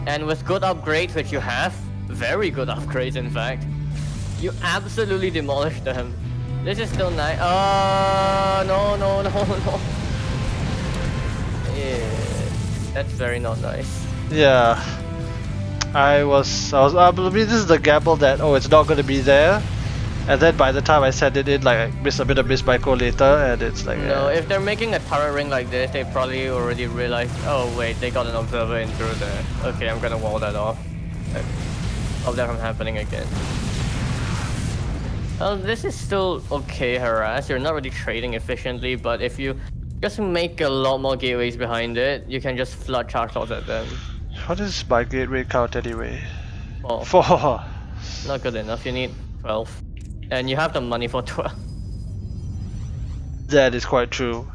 And with good upgrades, which you have, very good upgrades in fact, you absolutely demolished them. This is still nice. No. Yeah, that's very not nice. Yeah, I mean, this is the gamble that it's not gonna be there, and then by the time I send it in, like I miss a bit of miss micro later, and it's like No, if they're making a turret ring like this, they probably already realized, oh wait, they got an observer in through there. Okay, I'm gonna wall that off. Stop that from happening again. Well, this is still okay harass. You're not really trading efficiently, but if you just make a lot more gateways behind it, you can just flood charge lots at them. what is my gateway count anyway? Oh, 4. not good enough. You need 12. And you have the money for 12. That is quite true.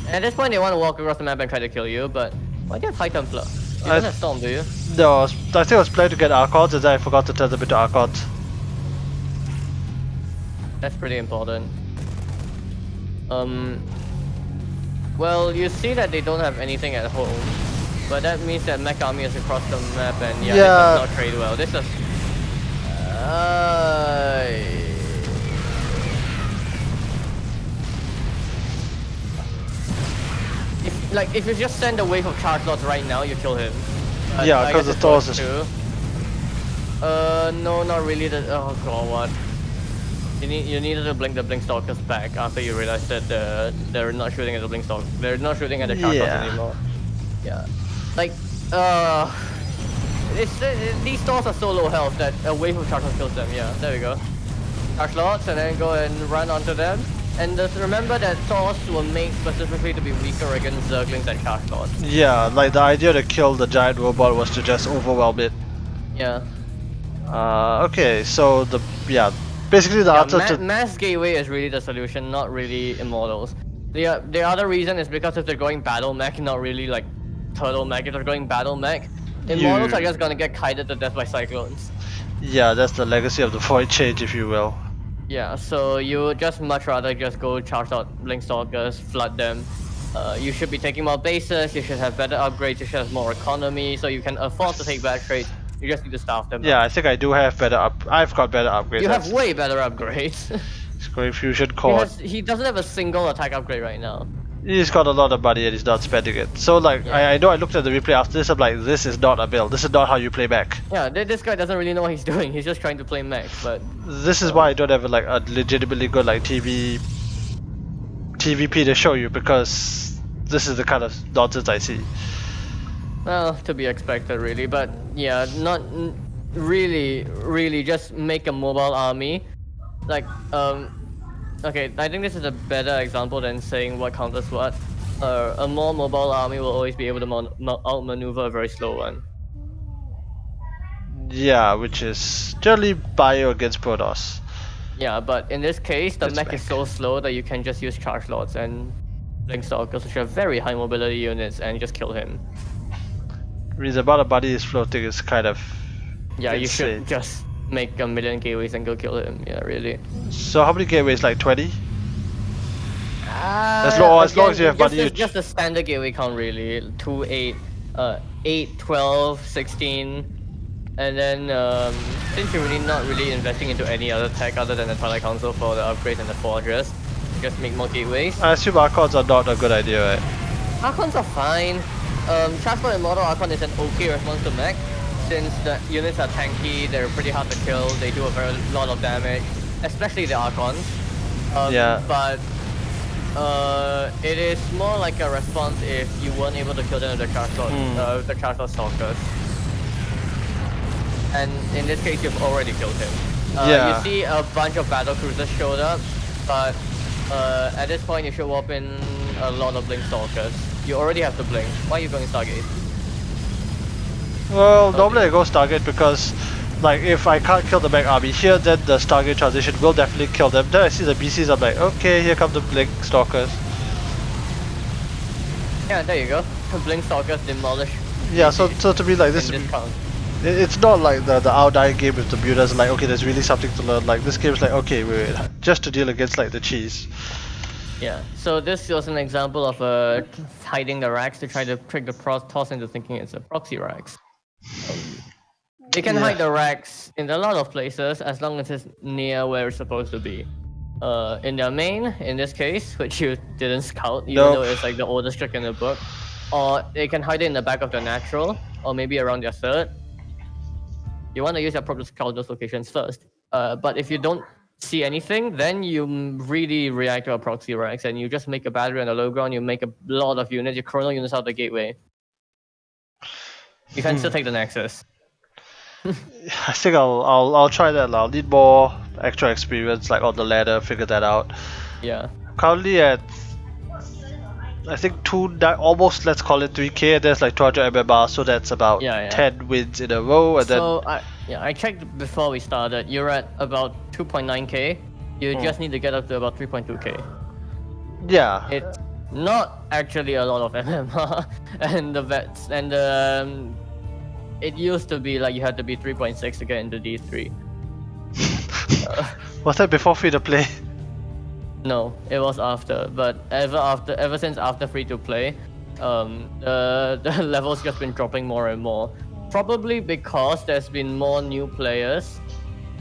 At this point, they want to walk across the map and try to kill you, but why do you have High Templar? You don't have Storm, do you? No, I think I was planning to get Archons, and then I forgot to turn them into Archons. That's pretty important. Well, you see that they don't have anything at home, but that means that mech army is across the map, and yeah, this does not trade well. This is... if you just send a wave of charge lots right now, you kill him. But Yeah, I 'cause guess the it Thors works is- too. No, not really. Oh god, what? You needed to blink the blink stalkers back after you realized that they're not shooting at the blink stalk. They're not shooting at the charge lots Yeah. anymore. Yeah, like these stores are so low health that a wave of charge lots kills them. Yeah, there we go. Charge lots and then go and run onto them. And just remember that stores were made specifically to be weaker against zerglings and charge lots. Yeah, like the idea to kill the giant robot was to just overwhelm it. Yeah. Okay, so basically the answer to Mass gateway is really the solution, not really immortals. The other reason is because if they're going battle mech, not really like turtle mech. If they're going battle mech, immortals are just gonna get kited to death by cyclones. Yeah, that's the legacy of the void change, if you will. Yeah, so you would just much rather just go charge out Blink Stalkers, flood them. You should be taking more bases, you should have better upgrades, you should have more economy, so you can afford to take bad trades. You just need to staff them. Yeah, I think I do have I've got better upgrades. You have way better upgrades. Scoring fusion core. He doesn't have a single attack upgrade right now. He's got a lot of money and he's not spending it. So like, Yeah. I know I looked at the replay after this, I'm like, this is not a build. This is not how you play mech. Yeah, this guy doesn't really know what he's doing. He's just trying to play mech, but... This is why I don't have like a legitimately good like TVP to show you, because this is the kind of nonsense I see. Well, to be expected really, but yeah, not really just make a mobile army. Like, okay, I think this is a better example than saying what counters what. A more mobile army will always be able to outmaneuver a very slow one. Yeah, which is generally bio against Protoss. Yeah, but in this case, the It's mech is so slow that you can just use charge lots and Blink Stalkers, which are very high mobility units, and just kill him. I mean, the amount of money is floating is kind of Yeah, you insane. should just make 1,000,000 gateways and go kill him. Yeah, really. So how many gateways? Like 20? As long as you have money, just the standard gateway count really. 2, 8, 8, 12, 16, and then since you're really not really investing into any other tech other than the Twilight Council for the upgrades and the forges, just make more gateways. I assume Archons are not a good idea, right? Archons are fine. Transport and Model Archon is an okay response to mech, since the units are tanky, they're pretty hard to kill, they do a very lot of damage, especially the Archons. Yeah. But it is more like a response if you weren't able to kill them with the charge lot stalkers. And in this case, you've already killed him. Yeah. You see a bunch of battle cruisers showed up, but at this point you should warp in a lot of Blink Stalkers. You already have the Blink. Why are you going Stargate? Well, normally I go Stargate because, like, if I can't kill the mech army here, then the Stargate transition will definitely kill them. Then I see the BCs, I'm like, okay, here come the Blink Stalkers. Yeah, there you go. Blink Stalkers demolish. Yeah, so to me, like, this Discount. it's not like the outdying game with the builders, like, okay, there's really something to learn. Like, this game's like, okay, wait, just to deal against, like, the cheese. Yeah, so this was an example of hiding the racks to try to trick the Protoss into thinking it's a proxy racks. They can hide the racks in a lot of places as long as it's near where it's supposed to be. In their main, in this case, which you didn't scout, even though it's like the oldest trick in the book. Or they can hide it in the back of the natural, or maybe around their third. You want to use your prop to scout those locations first. But if you don't see anything, then you really react to a proxy racks and you just make a battery on the low ground, you make a lot of units, you chrono units out the gateway. You can still take the Nexus. I think I'll try that. I'll need more extra experience, like on the ladder, figure that out. Yeah. Currently at, I think almost, let's call it 3k, and there's like 200 MMR, so that's about 10 wins in a row, and So then... I checked before we started, you're at about 2.9k, you just need to get up to about 3.2k. Yeah. It's not actually a lot of MMR, and the vets, and it used to be like you had to be 3.6 to get into D3. Was that before free to play? No, it was after, but ever since after free to play, the levels just been dropping more and more. Probably because there's been more new players.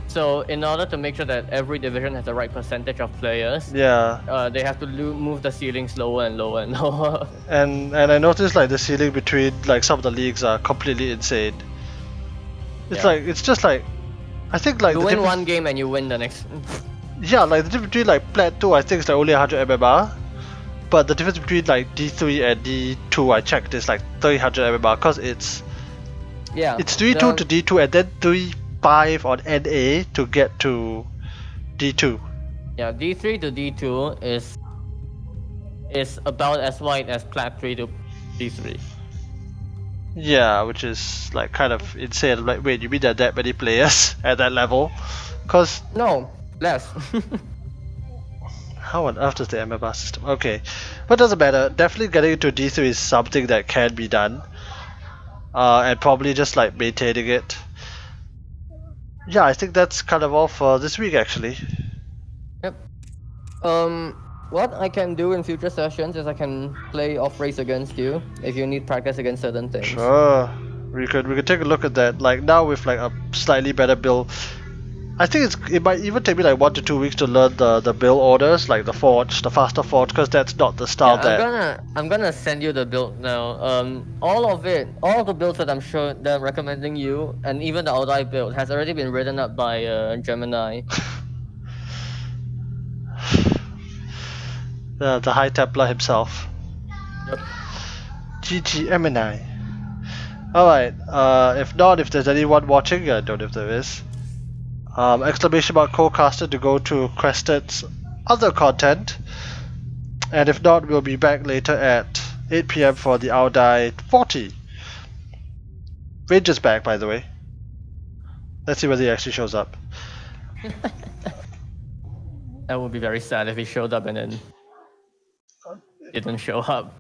So in order to make sure that every division has the right percentage of players, they have to move the ceilings lower and lower and lower. And I noticed like the ceiling between like some of the leagues are completely insane. It's like, it's just like, I think like you win one game and you win the next. Yeah, like the difference between like Plat 2, I think it's like only 100 MMR. But the difference between like D3 and D2 I checked is like 300 MMR because it's Yeah. 3.2 to D2 and then 3.5 on NA to get to D2. Yeah, D3 to D2 is about as wide as Plat 3 to D3. Yeah, which is like kind of insane. Like, wait, you mean there are that many players at that level? Cause No, less. how on earth does the MMR system? Okay, but doesn't matter. Definitely getting into D3 is something that can be done. And probably just like maintaining it. Yeah, I think that's kind of all for this week actually. Yep. What I can do in future sessions is I can play off race against you if you need practice against certain things. Sure. We could take a look at that. Like now with like a slightly better build. I think it might even take me like 1 to 2 weeks to learn the build orders, like the forge, the faster forge, because that's not the style Yeah, that I'm gonna send you the build now. All of the builds that I'm recommending you, and even the Audai build has already been written up by Gemini. the High Templar himself. Yep. GG Emini. Alright, if there's anyone watching, I don't know if there is. Exclamation mark co-caster to go to Crested's other content. And if not, we'll be back later at 8 PM for the Audai 40. Ranger's back, by the way. Let's see whether he actually shows up. That would be very sad if he showed up and then didn't show up.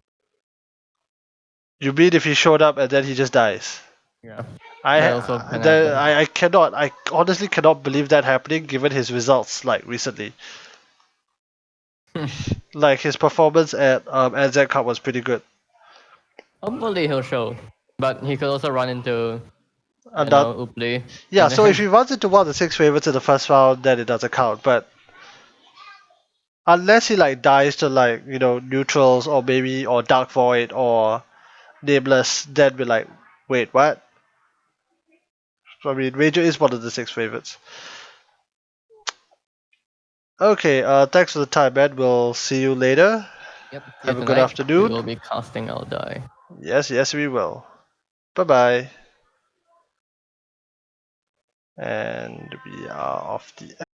You mean if he showed up and then he just dies? Yeah. I That also can happen. I honestly cannot believe that happening given his results like recently. Like his performance at NZ Cup was pretty good. Hopefully he'll show, but he could also run into And that, Upli. yeah, And so then, if he runs into one of the 6 favorites in the first round, then it doesn't count. But unless he like dies to like neutrals or maybe or Dark Void or Nameless, then we're like, wait, what? I mean, Ranger is one of the 6 favorites. Okay, thanks for the time, man. We'll see you later. yep. See you Have a good tonight. We afternoon. will be casting our die. Yes, we will. Bye bye. And we are off the